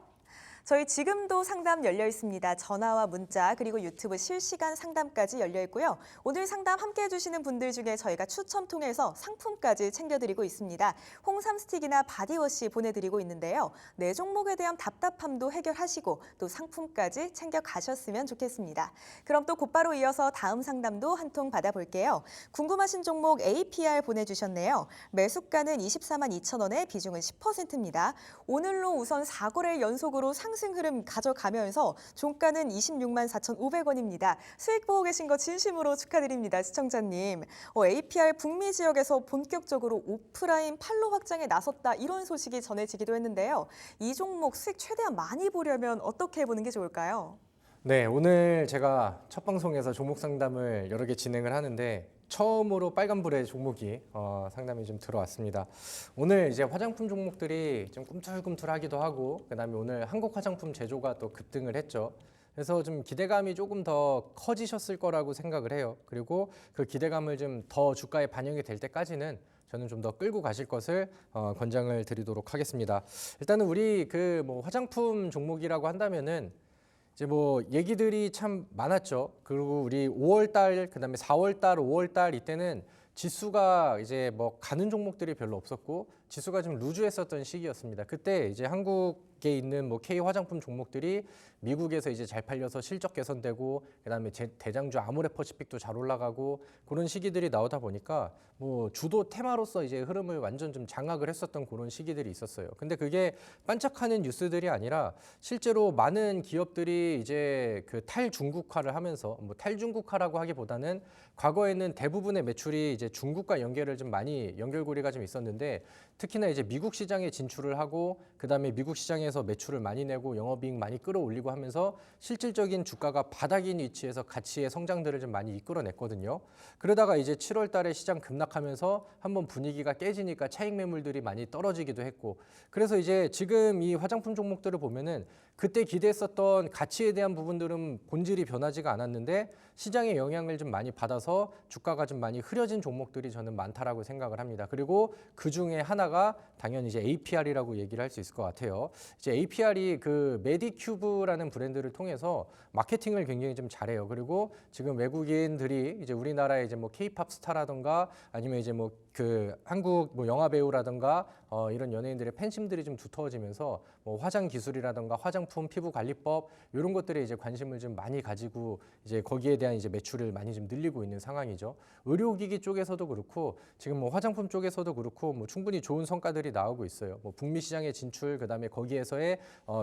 저희 지금도 상담 열려 있습니다. 전화와 문자 그리고 유튜브 실시간 상담까지 열려 있고요. 오늘 상담 함께 해주시는 분들 중에 저희가 추첨 통해서 상품까지 챙겨드리고 있습니다. 홍삼 스틱이나 바디워시 보내드리고 있는데요. 내 종목에 대한 답답함도 해결하시고 또 상품까지 챙겨 가셨으면 좋겠습니다. 그럼 또 곧바로 이어서 다음 상담도 한 통 받아볼게요. 궁금하신 종목 APR 보내주셨네요. 매수가는 24만 2천 원에 비중은 10%입니다. 오늘로 우선 4거래 연속으로 상승 흐름 가져가면서 종가는 26만 4,500원입니다. 수익 보고 계신 거 진심으로 축하드립니다. 시청자님. APR 북미 지역에서 본격적으로 오프라인 판로 확장에 나섰다 이런 소식이 전해지기도 했는데요. 이 종목 수익 최대한 많이 보려면 어떻게 보는 게 좋을까요? 네, 오늘 제가 첫 방송에서 종목 상담을 여러 개 진행을 하는데 처음으로 빨간불의 종목이 상담이 좀 들어왔습니다. 오늘 이제 화장품 종목들이 좀 꿈틀꿈틀하기도 하고 그다음에 오늘 한국 화장품 제조가 또 급등을 했죠. 그래서 좀 기대감이 조금 더 커지셨을 거라고 생각을 해요. 그리고 그 기대감을 좀 더 주가에 반영이 될 때까지는 저는 좀 더 끌고 가실 것을 권장을 드리도록 하겠습니다. 일단은 우리 그 뭐 화장품 종목이라고 한다면은 이제 뭐 얘기들이 참 많았죠. 그리고 우리 5월 달, 그다음에 4월 달, 5월 달 이때는 지수가 이제 뭐 가는 종목들이 별로 없었고 지수가 좀 루즈했었던 시기였습니다. 그때 이제 한국에 있는 뭐 K 화장품 종목들이 미국에서 이제 잘 팔려서 실적 개선되고 그다음에 대장주 아모레퍼시픽도 잘 올라가고 그런 시기들이 나오다 보니까 뭐 주도 테마로서 이제 흐름을 완전 좀 장악을 했었던 그런 시기들이 있었어요. 근데 그게 반짝하는 뉴스들이 아니라 실제로 많은 기업들이 이제 그 탈중국화를 하면서 뭐 탈중국화라고 하기보다는 과거에는 대부분의 매출이 이제 중국과 연결을 좀 많이 연결고리가 좀 있었는데 특히나 이제 미국 시장에 진출을 하고 그다음에 미국 시장에서 매출을 많이 내고 영업이익 많이 끌어올리고 하면서 실질적인 주가가 바닥인 위치에서 가치의 성장들을 좀 많이 이끌어냈거든요. 그러다가 이제 7월 달에 시장 급락하면서 한번 분위기가 깨지니까 차익 매물들이 많이 떨어지기도 했고 그래서 이제 지금 이 화장품 종목들을 보면은 그때 기대했었던 가치에 대한 부분들은 본질이 변하지가 않았는데 시장의 영향을 좀 많이 받아서 주가가 좀 많이 흐려진 종목들이 저는 많다라고 생각을 합니다. 그리고 그 중에 하나가 당연히 이제 APR이라고 얘기를 할 수 있을 것 같아요. 이제 APR이 그 메디큐브라는 브랜드를 통해서 마케팅을 굉장히 좀 잘해요. 그리고 지금 외국인들이 이제 우리나라의 이제 뭐 K-팝 스타라던가 아니면 이제 뭐 그 한국 뭐 영화 배우라던가 이런 연예인들의 팬심들이 좀 두터워지면서 뭐 화장 기술이라던가 화장품, 피부 관리법 이런 것들에 이제 관심을 좀 많이 가지고 이제 거기에 대한 이제 매출을 많이 좀 늘리고 있는 상황이죠. 의료기기 쪽에서도 그렇고 지금 뭐 화장품 쪽에서도 그렇고 뭐 충분히 좋은 성과들이 나오고 있어요. 뭐 북미 시장의 진출 그다음에 거기에서의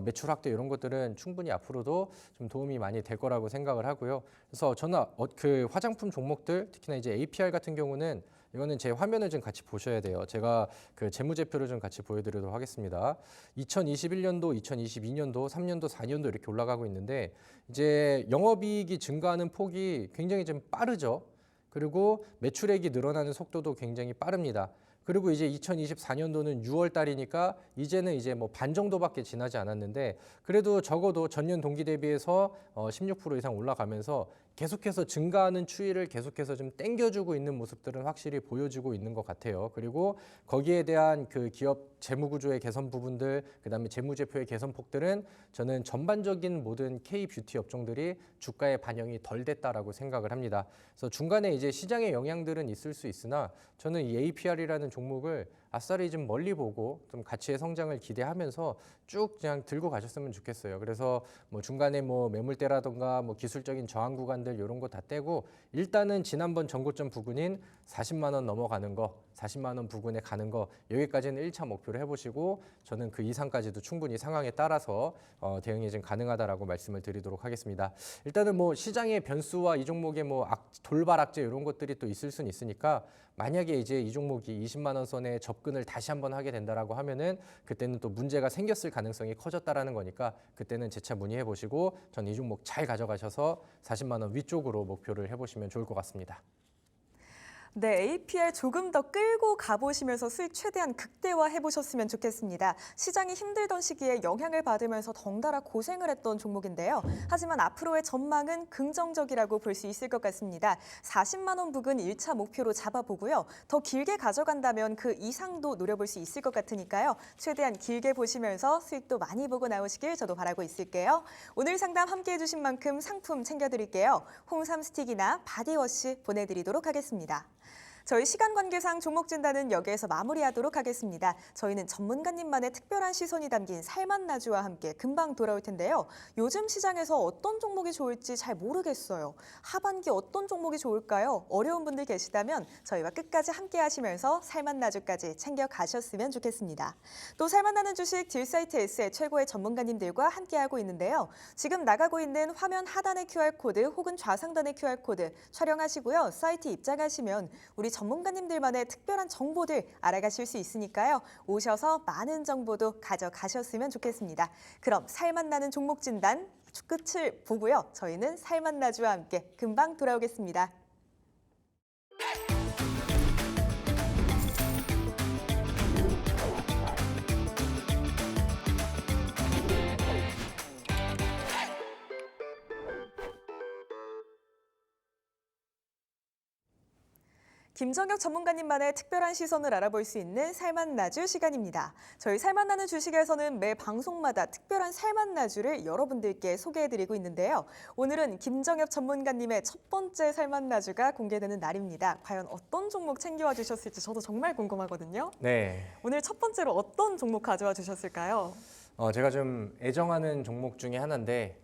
매출 확대 이런 것들은 충분히 앞으로도 좀 도움이 많이 될 거라고 생각을 하고요. 그래서 저는 그 화장품 종목들 특히나 이제 APR 같은 경우는 이거는 제 화면을 좀 같이 보셔야 돼요. 제가 그 재무제표를 좀 같이 보여드리도록 하겠습니다. 2021년도, 2022년도, 3년도, 4년도 이렇게 올라가고 있는데 이제 영업이익이 증가하는 폭이 굉장히 좀 빠르죠. 그리고 매출액이 늘어나는 속도도 굉장히 빠릅니다. 그리고 이제 2024년도는 6월 달이니까 이제는 이제 뭐 반 정도밖에 지나지 않았는데 그래도 적어도 전년 동기 대비해서 16% 이상 올라가면서 계속해서 증가하는 추이를 계속해서 좀 땡겨주고 있는 모습들은 확실히 보여지고 있는 것 같아요. 그리고 거기에 대한 그 기업 재무구조의 개선 부분들, 그다음에 재무제표의 개선폭들은 저는 전반적인 모든 K-뷰티 업종들이 주가에 반영이 덜 됐다라고 생각을 합니다. 그래서 중간에 이제 시장의 영향들은 있을 수 있으나 저는 이 APR이라는 종목을 아싸리 좀 멀리 보고 좀 가치의 성장을 기대하면서 쭉 그냥 들고 가셨으면 좋겠어요. 그래서 뭐 중간에 뭐 매물대라던가 뭐 기술적인 저항 구간들 이런 거 다 떼고 일단은 지난번 전고점 부근인 40만 원 넘어가는 거, 40만 원 부근에 가는 거 여기까지는 1차 목표로 해보시고 저는 그 이상까지도 충분히 상황에 따라서 대응이 좀 가능하다라고 말씀을 드리도록 하겠습니다. 일단은 뭐 시장의 변수와 이 종목의 뭐 돌발 악재 이런 것들이 또 있을 수는 있으니까 만약에 이제 이 종목이 20만 원 선에 접근을 다시 한번 하게 된다라고 하면은 그때는 또 문제가 생겼을 가능성이 커졌다라는 거니까 그때는 재차 문의해 보시고 전 이 종목 잘 가져가셔서 40만 원 위쪽으로 목표를 해보시면 좋을 것 같습니다. 네, APR 조금 더 끌고 가보시면서 수익 최대한 극대화해 보셨으면 좋겠습니다. 시장이 힘들던 시기에 영향을 받으면서 덩달아 고생을 했던 종목인데요. 하지만 앞으로의 전망은 긍정적이라고 볼 수 있을 것 같습니다. 40만 원 부근 1차 목표로 잡아보고요. 더 길게 가져간다면 그 이상도 노려볼 수 있을 것 같으니까요. 최대한 길게 보시면서 수익도 많이 보고 나오시길 저도 바라고 있을게요. 오늘 상담 함께해 주신 만큼 상품 챙겨드릴게요. 홍삼 스틱이나 바디워시 보내드리도록 하겠습니다. 저희 시간 관계상 종목 진단은 여기에서 마무리하도록 하겠습니다. 저희는 전문가님만의 특별한 시선이 담긴 살맛나주와 함께 금방 돌아올 텐데요. 요즘 시장에서 어떤 종목이 좋을지 잘 모르겠어요. 하반기 어떤 종목이 좋을까요? 어려운 분들 계시다면 저희와 끝까지 함께 하시면서 살맛나주까지 챙겨 가셨으면 좋겠습니다. 또 살맛나는 주식 딜사이트 S의 최고의 전문가님들과 함께하고 있는데요. 지금 나가고 있는 화면 하단의 QR코드 혹은 좌상단의 QR코드 촬영하시고요. 사이트 입장하시면 우리 전문가님들만의 특별한 정보들 알아가실 수 있으니까요. 오셔서 많은 정보도 가져가셨으면 좋겠습니다. 그럼 살맛나는 종목 진단 끝을 보고요. 저희는 살맛나주와 함께 금방 돌아오겠습니다. 김정혁 전문가님만의 특별한 시선을 알아볼 수 있는 살맛나주 시간입니다. 저희 살맛나는 주식에서는 매 방송마다 특별한 살맛나주를 여러분들께 소개해드리고 있는데요. 오늘은 김정혁 전문가님의 첫 번째 살맛나주가 공개되는 날입니다. 과연 어떤 종목 챙겨와 주셨을지 저도 정말 궁금하거든요. 네. 오늘 첫 번째로 어떤 종목 가져와 주셨을까요? 제가 좀 애정하는 종목 중에 하나인데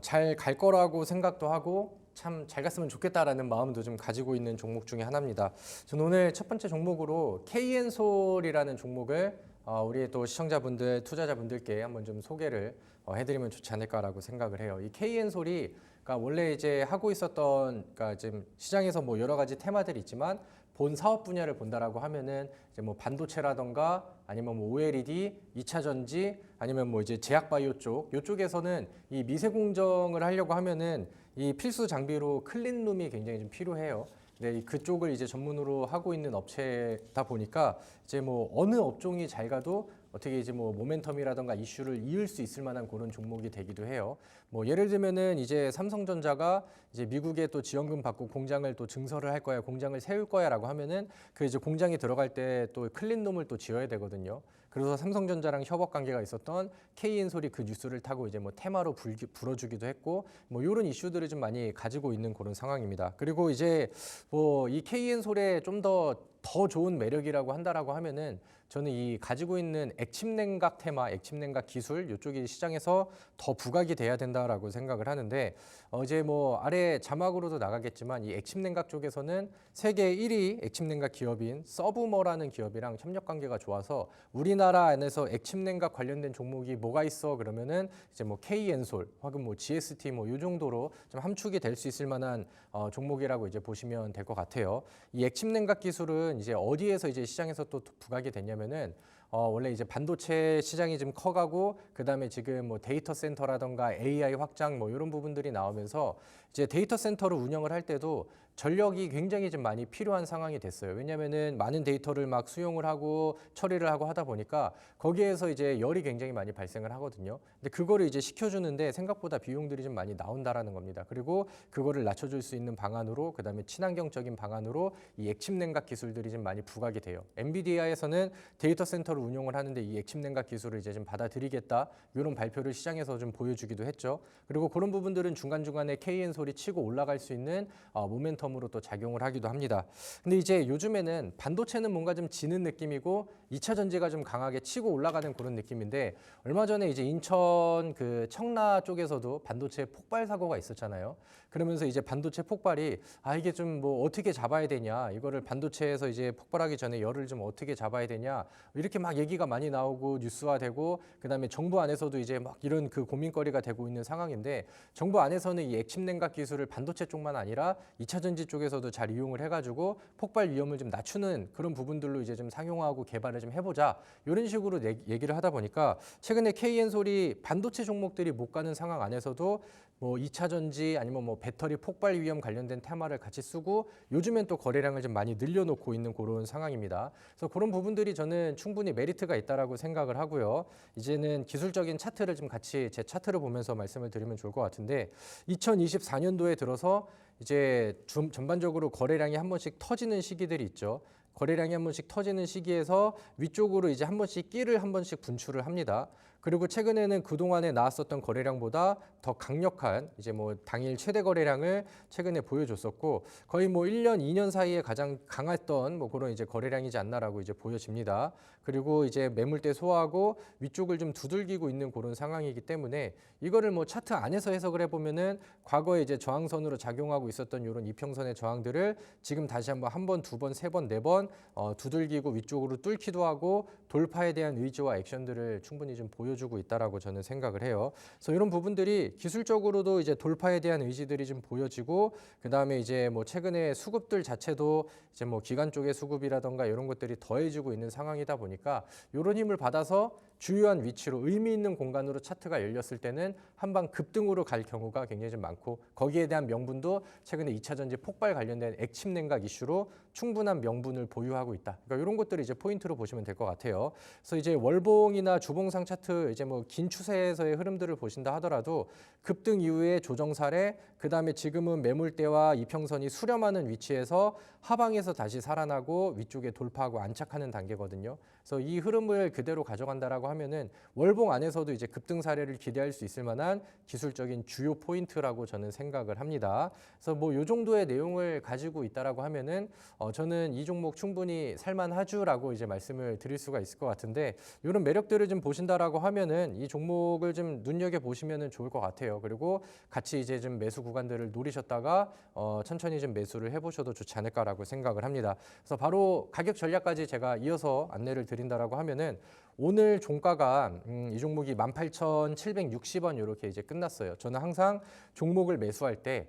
잘 갈 거라고 생각도 하고 참 잘 갔으면 좋겠다라는 마음도 좀 가지고 있는 종목 중에 하나입니다. 저는 오늘 첫 번째 종목으로 KN솔이라는 종목을 우리 또 시청자분들, 투자자분들께 한번 좀 소개를 해드리면 좋지 않을까라고 생각을 해요. 이 KN솔이 그러니까 원래 이제 하고 있었던 그러니까 지금 시장에서 뭐 여러 가지 테마들이 있지만 본 사업 분야를 본다라고 하면은 이제 뭐 반도체라던가 아니면 뭐 OLED, 2차 전지 아니면 뭐 이제 제약 바이오 쪽 이쪽에서는 이 미세 공정을 하려고 하면은 이 필수 장비로 클린룸이 굉장히 좀 필요해요. 근데 그쪽을 이제 전문으로 하고 있는 업체다 보니까 이제 뭐 어느 업종이 잘 가도 어떻게 이제 뭐 모멘텀이라던가 이슈를 이을 수 있을 만한 그런 종목이 되기도 해요. 뭐 예를 들면은 이제 삼성전자가 이제 미국에 또 지원금 받고 공장을 또 증설을 할 거야, 공장을 세울 거야라고 하면은 그 이제 공장에 들어갈 때 또 클린룸을 또 지어야 되거든요. 그래서 삼성전자랑 협업 관계가 있었던 KN솔이 그 뉴스를 타고 이제 뭐 테마로 불어주기도 했고 뭐 이런 이슈들을 좀 많이 가지고 있는 그런 상황입니다. 그리고 이제 뭐 이 KN솔의 좀 더 좋은 매력이라고 한다라고 하면은 저는 이 가지고 있는 액침 냉각 테마, 액침 냉각 기술 이쪽이 시장에서 더 부각이 돼야 된다라고 생각을 하는데 이제 뭐 아래 자막으로도 나가겠지만 이 액침 냉각 쪽에서는 세계 1위 액침 냉각 기업인 서브머라는 기업이랑 협력 관계가 좋아서 우리나라 안에서 액침 냉각 관련된 종목이 뭐가 있어 그러면은 이제 뭐 KN솔 혹은 뭐 GST 뭐 이 정도로 좀 함축이 될 수 있을 만한 종목이라고 이제 보시면 될 것 같아요. 이 액침 냉각 기술은 이제 어디에서 이제 시장에서 또 부각이 됐냐면은 원래 이제 반도체 시장이 좀 커가고 그다음에 지금 뭐 데이터 센터라던가 AI 확장 뭐 이런 부분들이 나오면서 이제 데이터 센터를 운영을 할 때도 전력이 굉장히 좀 많이 필요한 상황이 됐어요. 왜냐면은 많은 데이터를 막 수용을 하고 처리를 하고 하다 보니까 거기에서 이제 열이 굉장히 많이 발생을 하거든요. 근데 그거를 이제 시켜주는데 생각보다 비용들이 좀 많이 나온다라는 겁니다. 그리고 그거를 낮춰줄 수 있는 방안으로 그다음에 친환경적인 방안으로 이 액침 냉각 기술들이 좀 많이 부각이 돼요. 엔비디아에서는 데이터 센터를 운용을 하는데 이 액침 냉각 기술을 이제 좀 받아들이겠다 이런 발표를 시장에서 좀 보여주기도 했죠. 그리고 그런 부분들은 중간중간에 KN솔이 치고 올라갈 수 있는 모멘텀으로 또 작용을 하기도 합니다. 근데 이제 요즘에는 반도체는 뭔가 좀 지는 느낌이고 2차 전지가 좀 강하게 치고 올라가는 그런 느낌인데 얼마 전에 이제 인천 그 청라 쪽에서도 반도체 폭발 사고가 있었잖아요. 그러면서 이제 반도체 폭발이 이게 좀 뭐 어떻게 잡아야 되냐 이거를 반도체에서 이제 폭발하기 전에 열을 좀 어떻게 잡아야 되냐 이렇게 막 얘기가 많이 나오고 뉴스화되고 그다음에 정부 안에서도 이제 막 이런 그 고민거리가 되고 있는 상황인데 정부 안에서는 이 액침 냉각 기술을 반도체 쪽만 아니라 2차 전지 쪽에서도 잘 이용을 해가지고 폭발 위험을 좀 낮추는 그런 부분들로 이제 좀 상용화하고 개발을 좀 해보자 이런 식으로 얘기를 하다 보니까 최근에 KN솔이 반도체 종목들이 못 가는 상황 안에서도 뭐 2차 전지 아니면 뭐 배터리 폭발 위험 관련된 테마를 같이 쓰고 요즘엔 또 거래량을 좀 많이 늘려놓고 있는 그런 상황입니다. 그래서 그런 부분들이 저는 충분히 메리트가 있다라고 생각을 하고요. 이제는 기술적인 차트를 좀 같이 제 차트를 보면서 말씀을 드리면 좋을 것 같은데 2024년도에 들어서 이제 전반적으로 거래량이 한 번씩 터지는 시기들이 있죠. 거래량이 한 번씩 터지는 시기에서 위쪽으로 이제 한 번씩 끼를 한 번씩 분출을 합니다. 그리고 최근에는 그동안에 나왔었던 거래량보다 더 강력한 이제 뭐 당일 최대 거래량을 최근에 보여줬었고 거의 뭐 1년, 2년 사이에 가장 강했던 뭐 그런 이제 거래량이지 않나라고 이제 보여집니다. 그리고 이제 매물대 소화하고 위쪽을 좀 두들기고 있는 그런 상황이기 때문에 이거를 뭐 차트 안에서 해석을 해보면은 과거에 이제 저항선으로 작용하고 있었던 이런 이평선의 저항들을 지금 다시 한번 한 번, 두 번, 세 번, 네 번 두들기고 위쪽으로 뚫기도 하고 돌파에 대한 의지와 액션들을 충분히 좀 보여주고 있다라고 저는 생각을 해요. 그래서 이런 부분들이 기술적으로도 이제 돌파에 대한 의지들이 좀 보여지고 그 다음에 이제 뭐 최근에 수급들 자체도 이제 뭐 기관 쪽의 수급이라던가 이런 것들이 더해지고 있는 상황이다 보니까 이런 힘을 받아서 주요한 위치로 의미 있는 공간으로 차트가 열렸을 때는 한방 급등으로 갈 경우가 굉장히 좀 많고 거기에 대한 명분도 최근에 2차 전지 폭발 관련된 액침 냉각 이슈로 충분한 명분을 보유하고 있다. 그러니까 이런 것들을 이제 포인트로 보시면 될 것 같아요. 그래서 이제 월봉이나 주봉상 차트 이제 뭐 긴 추세에서의 흐름들을 보신다 하더라도 급등 이후에 조정 사례, 그 다음에 지금은 매물대와 이평선이 수렴하는 위치에서 하방에서 다시 살아나고 위쪽에 돌파하고 안착하는 단계거든요. 그래서 이 흐름을 그대로 가져간다라고 하면은 월봉 안에서도 이제 급등 사례를 기대할 수 있을 만한 기술적인 주요 포인트라고 저는 생각을 합니다. 그래서 뭐 요 정도의 내용을 가지고 있다라고 하면은 저는 이 종목 충분히 살만하주라고 이제 말씀을 드릴 수가 있을 것 같은데 이런 매력들을 좀 보신다라고 하면은 이 종목을 좀 눈여겨 보시면은 좋을 것 같아요. 그리고 같이 이제 좀 매수 구간들을 노리셨다가 천천히 좀 매수를 해보셔도 좋지 않을까라고 생각을 합니다. 그래서 바로 가격 전략까지 제가 이어서 안내를 드린다라고 하면은 오늘 종가가 이 종목이 18,760원 이렇게 이제 끝났어요. 저는 항상 종목을 매수할 때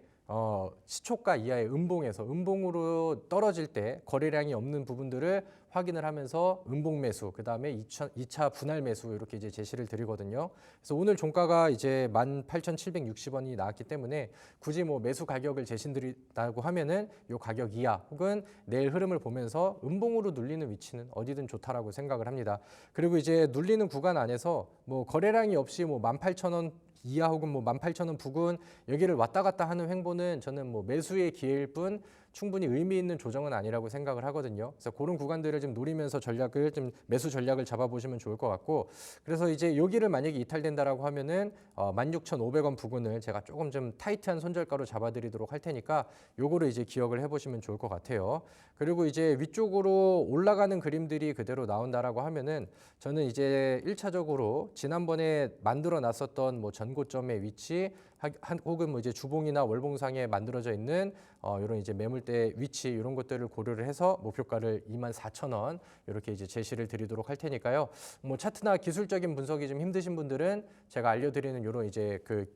시초가 이하의 음봉으로 떨어질 때 거래량이 없는 부분들을 확인을 하면서 음봉 매수, 그 다음에 2차 분할 매수 이렇게 이제 제시를 드리거든요. 그래서 오늘 종가가 이제 18,760원이 나왔기 때문에 굳이 뭐 매수 가격을 제시드린다고 하면은 요 가격 이하 혹은 내일 흐름을 보면서 음봉으로 눌리는 위치는 어디든 좋다라고 생각을 합니다. 그리고 이제 눌리는 구간 안에서 뭐 거래량이 없이 뭐 18,000원 이하 혹은 뭐 18,000원 부근 여기를 왔다 갔다 하는 횡보는 저는 뭐 매수의 기회일 뿐 충분히 의미 있는 조정은 아니라고 생각을 하거든요. 그래서 그런 구간들을 좀 노리면서 매수 전략을 잡아보시면 좋을 것 같고 그래서 이제 여기를 만약에 이탈된다라고 하면은 16,500원 부근을 제가 조금 좀 타이트한 손절가로 잡아드리도록 할 테니까 요거를 이제 기억을 해보시면 좋을 것 같아요. 그리고 이제 위쪽으로 올라가는 그림들이 그대로 나온다라고 하면은 저는 이제 1차적으로 지난번에 만들어 놨었던 뭐 전고점의 위치 혹은 뭐 이제 주봉이나 월봉상에 만들어져 있는 이런 이제 매물대 위치 이런 것들을 고려를 해서 목표가를 24,000원 이렇게 이제 제시를 드리도록 할 테니까요. 뭐 차트나 기술적인 분석이 좀 힘드신 분들은 제가 알려드리는 이런 이제 그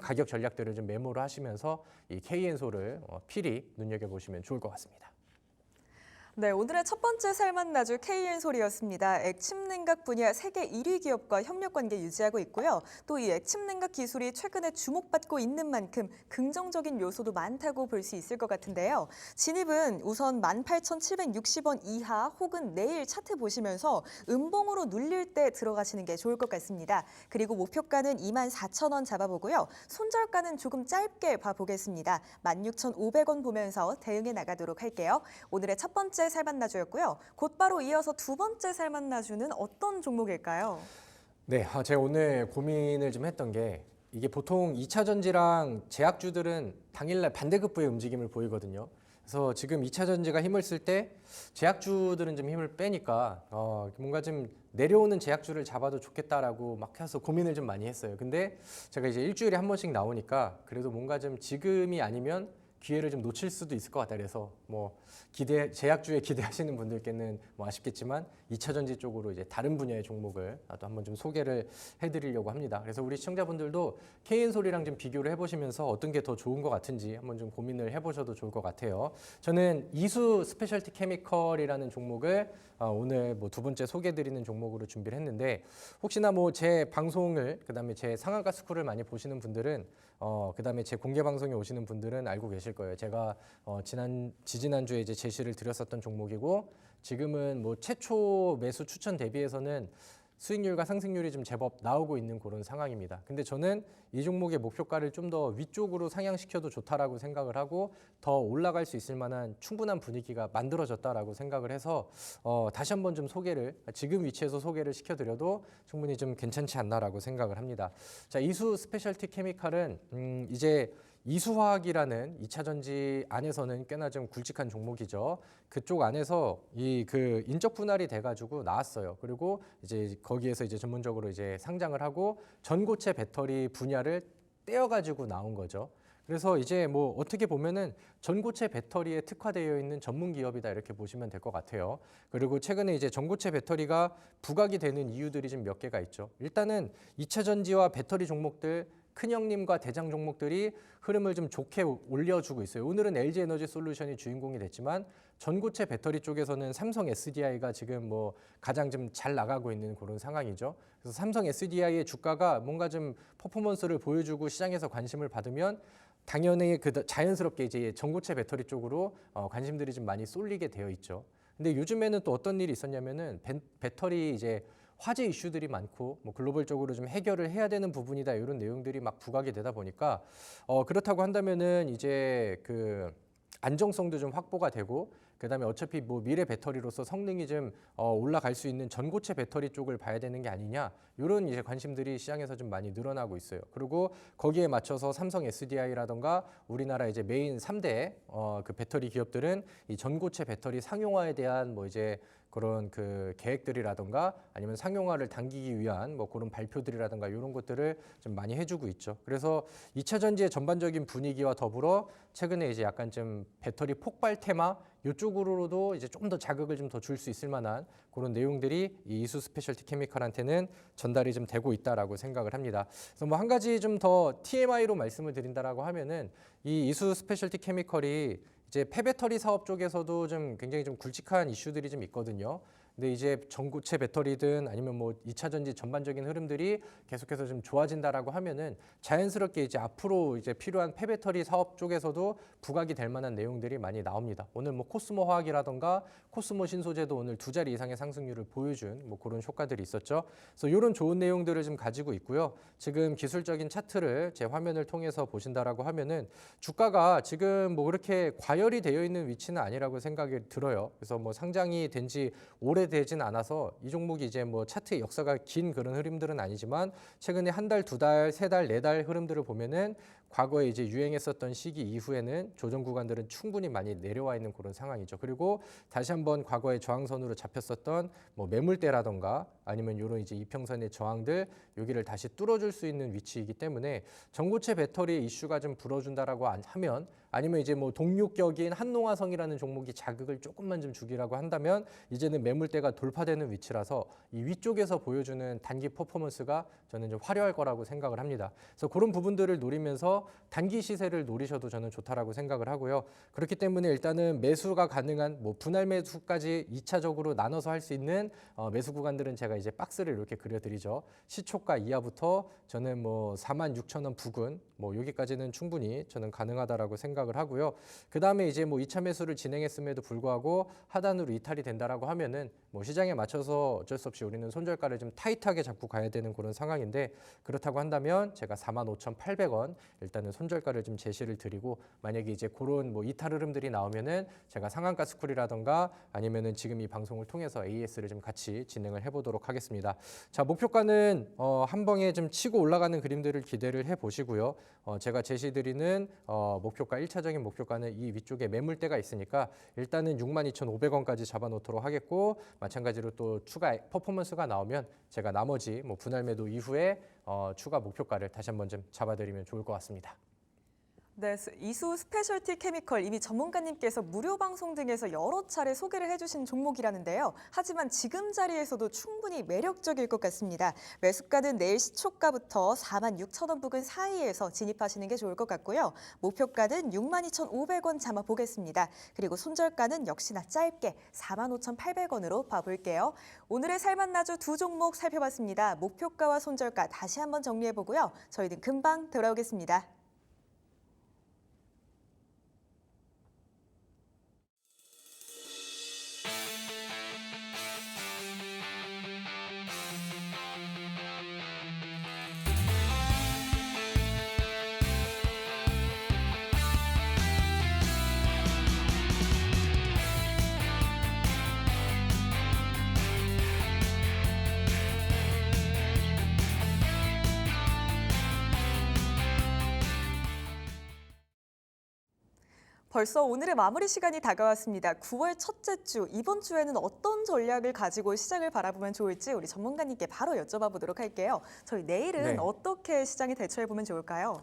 가격 전략들을 좀 메모를 하시면서 이 KN소를 필히 눈여겨 보시면 좋을 것 같습니다. 네, 오늘의 첫 번째 살만나줄 KN솔이었습니다. 액침 냉각 분야 세계 1위 기업과 협력 관계 유지하고 있고요. 또 이 액침 냉각 기술이 최근에 주목받고 있는 만큼 긍정적인 요소도 많다고 볼 수 있을 것 같은데요. 진입은 우선 18,760원 이하 혹은 내일 차트 보시면서 음봉으로 눌릴 때 들어가시는 게 좋을 것 같습니다. 그리고 목표가는 24,000원 잡아보고요. 손절가는 조금 짧게 봐보겠습니다. 16,500원 보면서 대응해 나가도록 할게요. 오늘의 첫 번째 살만나주였고요. 곧바로 이어서 두 번째 살만나주는 어떤 종목일까요? 네, 제가 오늘 고민을 좀 했던 게 이게 보통 2차 전지랑 제약주들은 당일날 반대급부의 움직임을 보이거든요. 그래서 지금 2차 전지가 힘을 쓸 때 제약주들은 좀 힘을 빼니까 뭔가 좀 내려오는 제약주를 잡아도 좋겠다라고 막 해서 고민을 좀 많이 했어요. 근데 제가 이제 일주일에 한 번씩 나오니까 그래도 뭔가 좀 지금이 아니면 기회를 좀 놓칠 수도 있을 것 같다. 그래서 뭐 제약주에 기대하시는 분들께는 뭐 아쉽겠지만 2차 전지 쪽으로 이제 다른 분야의 종목을 또 한번 좀 소개를 해드리려고 합니다. 그래서 우리 시청자분들도 KN솔이랑 좀 비교를 해보시면서 어떤 게 더 좋은 것 같은지 한번 좀 고민을 해보셔도 좋을 것 같아요. 저는 이수 스페셜티 케미컬이라는 종목을 오늘 뭐 두 번째 소개드리는 종목으로 준비를 했는데 혹시나 뭐 제 방송을 그다음에 제 상한가 스쿨을 많이 보시는 분들은 그다음에 제 공개 방송에 오시는 분들은 알고 계실 거예요. 제가 지지난주에 이제 제시를 드렸었던 종목이고 지금은 뭐 최초 매수 추천 대비해서는 수익률과 상승률이 좀 제법 나오고 있는 그런 상황입니다. 근데 저는 이 종목의 목표가를 좀 더 위쪽으로 상향시켜도 좋다라고 생각을 하고 더 올라갈 수 있을 만한 충분한 분위기가 만들어졌다라고 생각을 해서 다시 한번 좀 지금 위치에서 소개를 시켜드려도 충분히 좀 괜찮지 않나라고 생각을 합니다. 자, 이수 스페셜티 케미칼은 이제 이수화학이라는 2차 전지 안에서는 꽤나 좀 굵직한 종목이죠. 그쪽 안에서 그 인적 분할이 돼가지고 나왔어요. 그리고 이제 거기에서 이제 전문적으로 이제 상장을 하고 전고체 배터리 분야를 떼어가지고 나온 거죠. 그래서 이제 뭐 어떻게 보면은 전고체 배터리에 특화되어 있는 전문 기업이다 이렇게 보시면 될 것 같아요. 그리고 최근에 이제 전고체 배터리가 부각이 되는 이유들이 좀 몇 개가 있죠. 일단은 2차 전지와 배터리 종목들 큰형님과 대장 종목들이 흐름을 좀 좋게 올려주고 있어요. 오늘은 LG 에너지 솔루션이 주인공이 됐지만 전고체 배터리 쪽에서는 삼성 SDI가 지금 뭐 가장 좀 잘 나가고 있는 그런 상황이죠. 그래서 삼성 SDI의 주가가 뭔가 좀 퍼포먼스를 보여주고 시장에서 관심을 받으면 당연히 자연스럽게 이제 전고체 배터리 쪽으로 관심들이 좀 많이 쏠리게 되어 있죠. 근데 요즘에는 또 어떤 일이 있었냐면은 배터리 이제 화재 이슈들이 많고 뭐 글로벌적으로 좀 해결을 해야 되는 부분이다 이런 내용들이 막 부각이 되다 보니까 그렇다고 한다면은 이제 그 안정성도 좀 확보가 되고 그다음에 어차피 뭐 미래 배터리로서 성능이 좀 올라갈 수 있는 전고체 배터리 쪽을 봐야 되는 게 아니냐 이런 이제 관심들이 시장에서 좀 많이 늘어나고 있어요. 그리고 거기에 맞춰서 삼성 SDI라던가 우리나라 이제 메인 3대 그 배터리 기업들은 이 전고체 배터리 상용화에 대한 뭐 이제 그런 그 계획들이라던가 아니면 상용화를 당기기 위한 뭐 그런 발표들이라던가 이런 것들을 좀 많이 해주고 있죠. 그래서 2차 전지의 전반적인 분위기와 더불어 최근에 이제 약간 좀 배터리 폭발 테마 이쪽으로도 이제 좀 더 자극을 좀 더 줄 수 있을 만한 그런 내용들이 이 이수 스페셜티 케미칼한테는 전달이 좀 되고 있다라고 생각을 합니다. 그래서 뭐 한 가지 좀 더 TMI로 말씀을 드린다라고 하면은 이 이수 스페셜티 케미칼이 이제 폐배터리 사업 쪽에서도 좀 굉장히 좀 굵직한 이슈들이 좀 있거든요. 근데 이제 전고체 배터리든 아니면 뭐 2차 전지 전반적인 흐름들이 계속해서 좀 좋아진다라고 하면은 자연스럽게 이제 앞으로 이제 필요한 폐배터리 사업 쪽에서도 부각이 될 만한 내용들이 많이 나옵니다. 오늘 뭐 코스모 화학이라던가 코스모 신소재도 오늘 2자리 이상의 상승률을 보여준 뭐 그런 효과들이 있었죠. 그래서 이런 좋은 내용들을 좀 가지고 있고요. 지금 기술적인 차트를 제 화면을 통해서 보신다라고 하면은 주가가 지금 뭐 그렇게 과열이 되어 있는 위치는 아니라고 생각이 들어요. 그래서 뭐 상장이 된 지 오래되진 않아서 이 종목이 이제 뭐 차트의 역사가 긴 그런 흐름들은 아니지만 최근에 한 달, 두 달, 세 달, 네 달 흐름들을 보면은 과거에 이제 유행했었던 시기 이후에는 조정 구간들은 충분히 많이 내려와 있는 그런 상황이죠. 그리고 다시 한번 과거의 저항선으로 잡혔었던 뭐 매물대라던가 아니면 이런 이제 이평선의 저항들 여기를 다시 뚫어줄 수 있는 위치이기 때문에 전고체 배터리 이슈가 좀 불어준다라고 하면 아니면 이제 뭐 동력격인 한농화성이라는 종목이 자극을 조금만 좀 주기라고 한다면 이제는 매물대가 돌파되는 위치라서 이 위쪽에서 보여주는 단기 퍼포먼스가 저는 좀 화려할 거라고 생각을 합니다. 그래서 그런 부분들을 노리면서 단기 시세를 노리셔도 저는 좋다라고 생각을 하고요. 그렇기 때문에 일단은 매수가 가능한 뭐 분할 매수까지 2차적으로 나눠서 할 수 있는 매수 구간들은 제가 이제 박스를 이렇게 그려드리죠. 시초가 이하부터 저는 뭐 46,000원 부근 뭐 여기까지는 충분히 저는 가능하다라고 생각을 하고요. 그 다음에 이제 뭐 2차 매수를 진행했음에도 불구하고 하단으로 이탈이 된다라고 하면은 뭐 시장에 맞춰서 어쩔 수 없이 우리는 손절가를 좀 타이트하게 잡고 가야 되는 그런 상황인데 그렇다고 한다면 제가 45,800원 일단은 손절가를 좀 제시를 드리고 만약에 이제 그런 뭐 이탈 흐름들이 나오면은 제가 상한가 스쿨이라던가 아니면은 지금 이 방송을 통해서 AS를 좀 같이 진행을 해보도록 하겠습니다. 자, 목표가는 한 방에 좀 치고 올라가는 그림들을 기대를 해보시고요. 제가 제시드리는 목표가 1차적인 목표가는 이 위쪽에 매물대가 있으니까 일단은 62,500원까지 잡아놓도록 하겠고 마찬가지로 또 추가 퍼포먼스가 나오면 제가 나머지 뭐 분할 매도 이후에 추가 목표가를 다시 한번 좀 잡아드리면 좋을 것 같습니다. 네, 이수 스페셜티 케미컬 이미 전문가님께서 무료 방송 등에서 여러 차례 소개를 해주신 종목이라는데요. 하지만 지금 자리에서도 충분히 매력적일 것 같습니다. 매수가는 내일 시초가부터 46,000원 부근 사이에서 진입하시는 게 좋을 것 같고요. 목표가는 62,500원 잡아보겠습니다. 그리고 손절가는 역시나 짧게 45,800원으로 봐볼게요. 오늘의 살만나주 두 종목 살펴봤습니다. 목표가와 손절가 다시 한번 정리해보고요. 저희는 금방 돌아오겠습니다. 벌써 오늘의 마무리 시간이 다가왔습니다. 9월 첫째 주, 이번 주에는 어떤 전략을 가지고 시장을 바라보면 좋을지 우리 전문가님께 바로 여쭤봐 보도록 할게요. 저희 내일은 네. 어떻게 시장에 대처해 보면 좋을까요?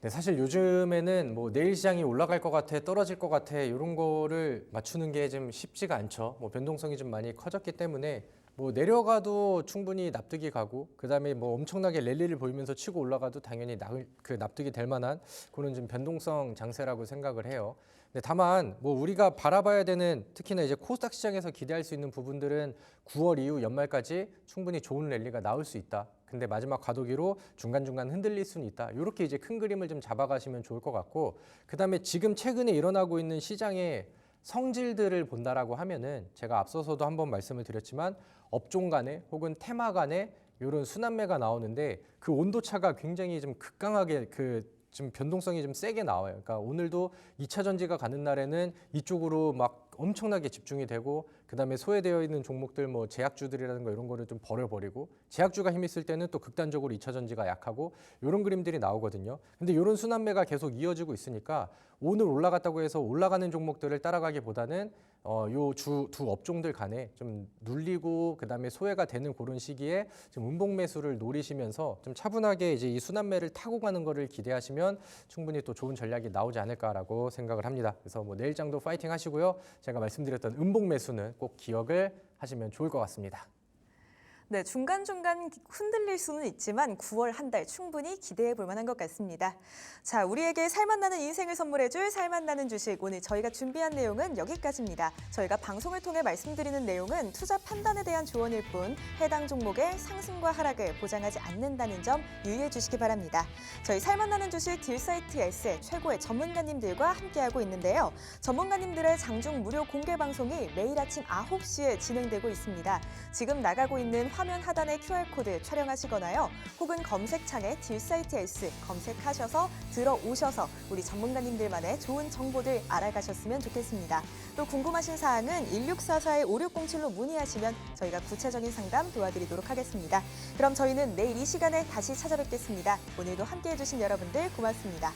네, 사실 요즘에는 뭐 내일 시장이 올라갈 것 같아, 떨어질 것 같아 이런 거를 맞추는 게 좀 쉽지가 않죠. 뭐 변동성이 좀 많이 커졌기 때문에 뭐 내려가도 충분히 납득이 가고 그다음에 뭐 엄청나게 랠리를 보이면서 치고 올라가도 당연히 납득이 될 만한 그런 좀 변동성 장세라고 생각을 해요. 근데 다만 뭐 우리가 바라봐야 되는 특히나 이제 코스닥 시장에서 기대할 수 있는 부분들은 9월 이후 연말까지 충분히 좋은 랠리가 나올 수 있다. 근데 마지막 과도기로 중간중간 흔들릴 수는 있다. 이렇게 이제 큰 그림을 좀 잡아가시면 좋을 것 같고 그다음에 지금 최근에 일어나고 있는 시장의 성질들을 본다라고 하면은 제가 앞서서도 한번 말씀을 드렸지만 업종 간에 혹은 테마 간에 이런 순환매가 나오는데 그 온도차가 굉장히 좀 극강하게 좀 변동성이 좀 세게 나와요. 그러니까 오늘도 2차 전지가 가는 날에는 이쪽으로 막 엄청나게 집중이 되고 그다음에 소외되어 있는 종목들 뭐 제약주들이라는 거 이런 거를 좀 버려버리고 제약주가 힘 있을 때는 또 극단적으로 2차 전지가 약하고 이런 그림들이 나오거든요. 근데 이런 순환매가 계속 이어지고 있으니까 오늘 올라갔다고 해서 올라가는 종목들을 따라가기보다는 요 두 업종들 간에 좀 눌리고 그다음에 소외가 되는 그런 시기에 좀 음봉 매수를 노리시면서 좀 차분하게 이제 이 순환매를 타고 가는 거를 기대하시면 충분히 또 좋은 전략이 나오지 않을까라고 생각을 합니다. 그래서 뭐 내일장도 파이팅 하시고요. 제가 말씀드렸던 음봉 매수는 꼭 기억을 하시면 좋을 것 같습니다. 네, 중간중간 흔들릴 수는 있지만 9월 한 달 충분히 기대해 볼 만한 것 같습니다. 자, 우리에게 살맛나는 인생을 선물해줄 살맛나는 주식. 오늘 저희가 준비한 내용은 여기까지입니다. 저희가 방송을 통해 말씀드리는 내용은 투자 판단에 대한 조언일 뿐 해당 종목의 상승과 하락을 보장하지 않는다는 점 유의해 주시기 바랍니다. 저희 살맛나는 주식 딜사이트 S의 최고의 전문가님들과 함께하고 있는데요. 전문가님들의 장중 무료 공개 방송이 매일 아침 9시에 진행되고 있습니다. 지금 나가고 있는 화면 하단의 QR코드 촬영하시거나요. 혹은 검색창에 딜사이트 S 검색하셔서 들어오셔서 우리 전문가님들만의 좋은 정보들 알아가셨으면 좋겠습니다. 또 궁금하신 사항은 1644-5607로 문의하시면 저희가 구체적인 상담 도와드리도록 하겠습니다. 그럼 저희는 내일 이 시간에 다시 찾아뵙겠습니다. 오늘도 함께해 주신 여러분들 고맙습니다.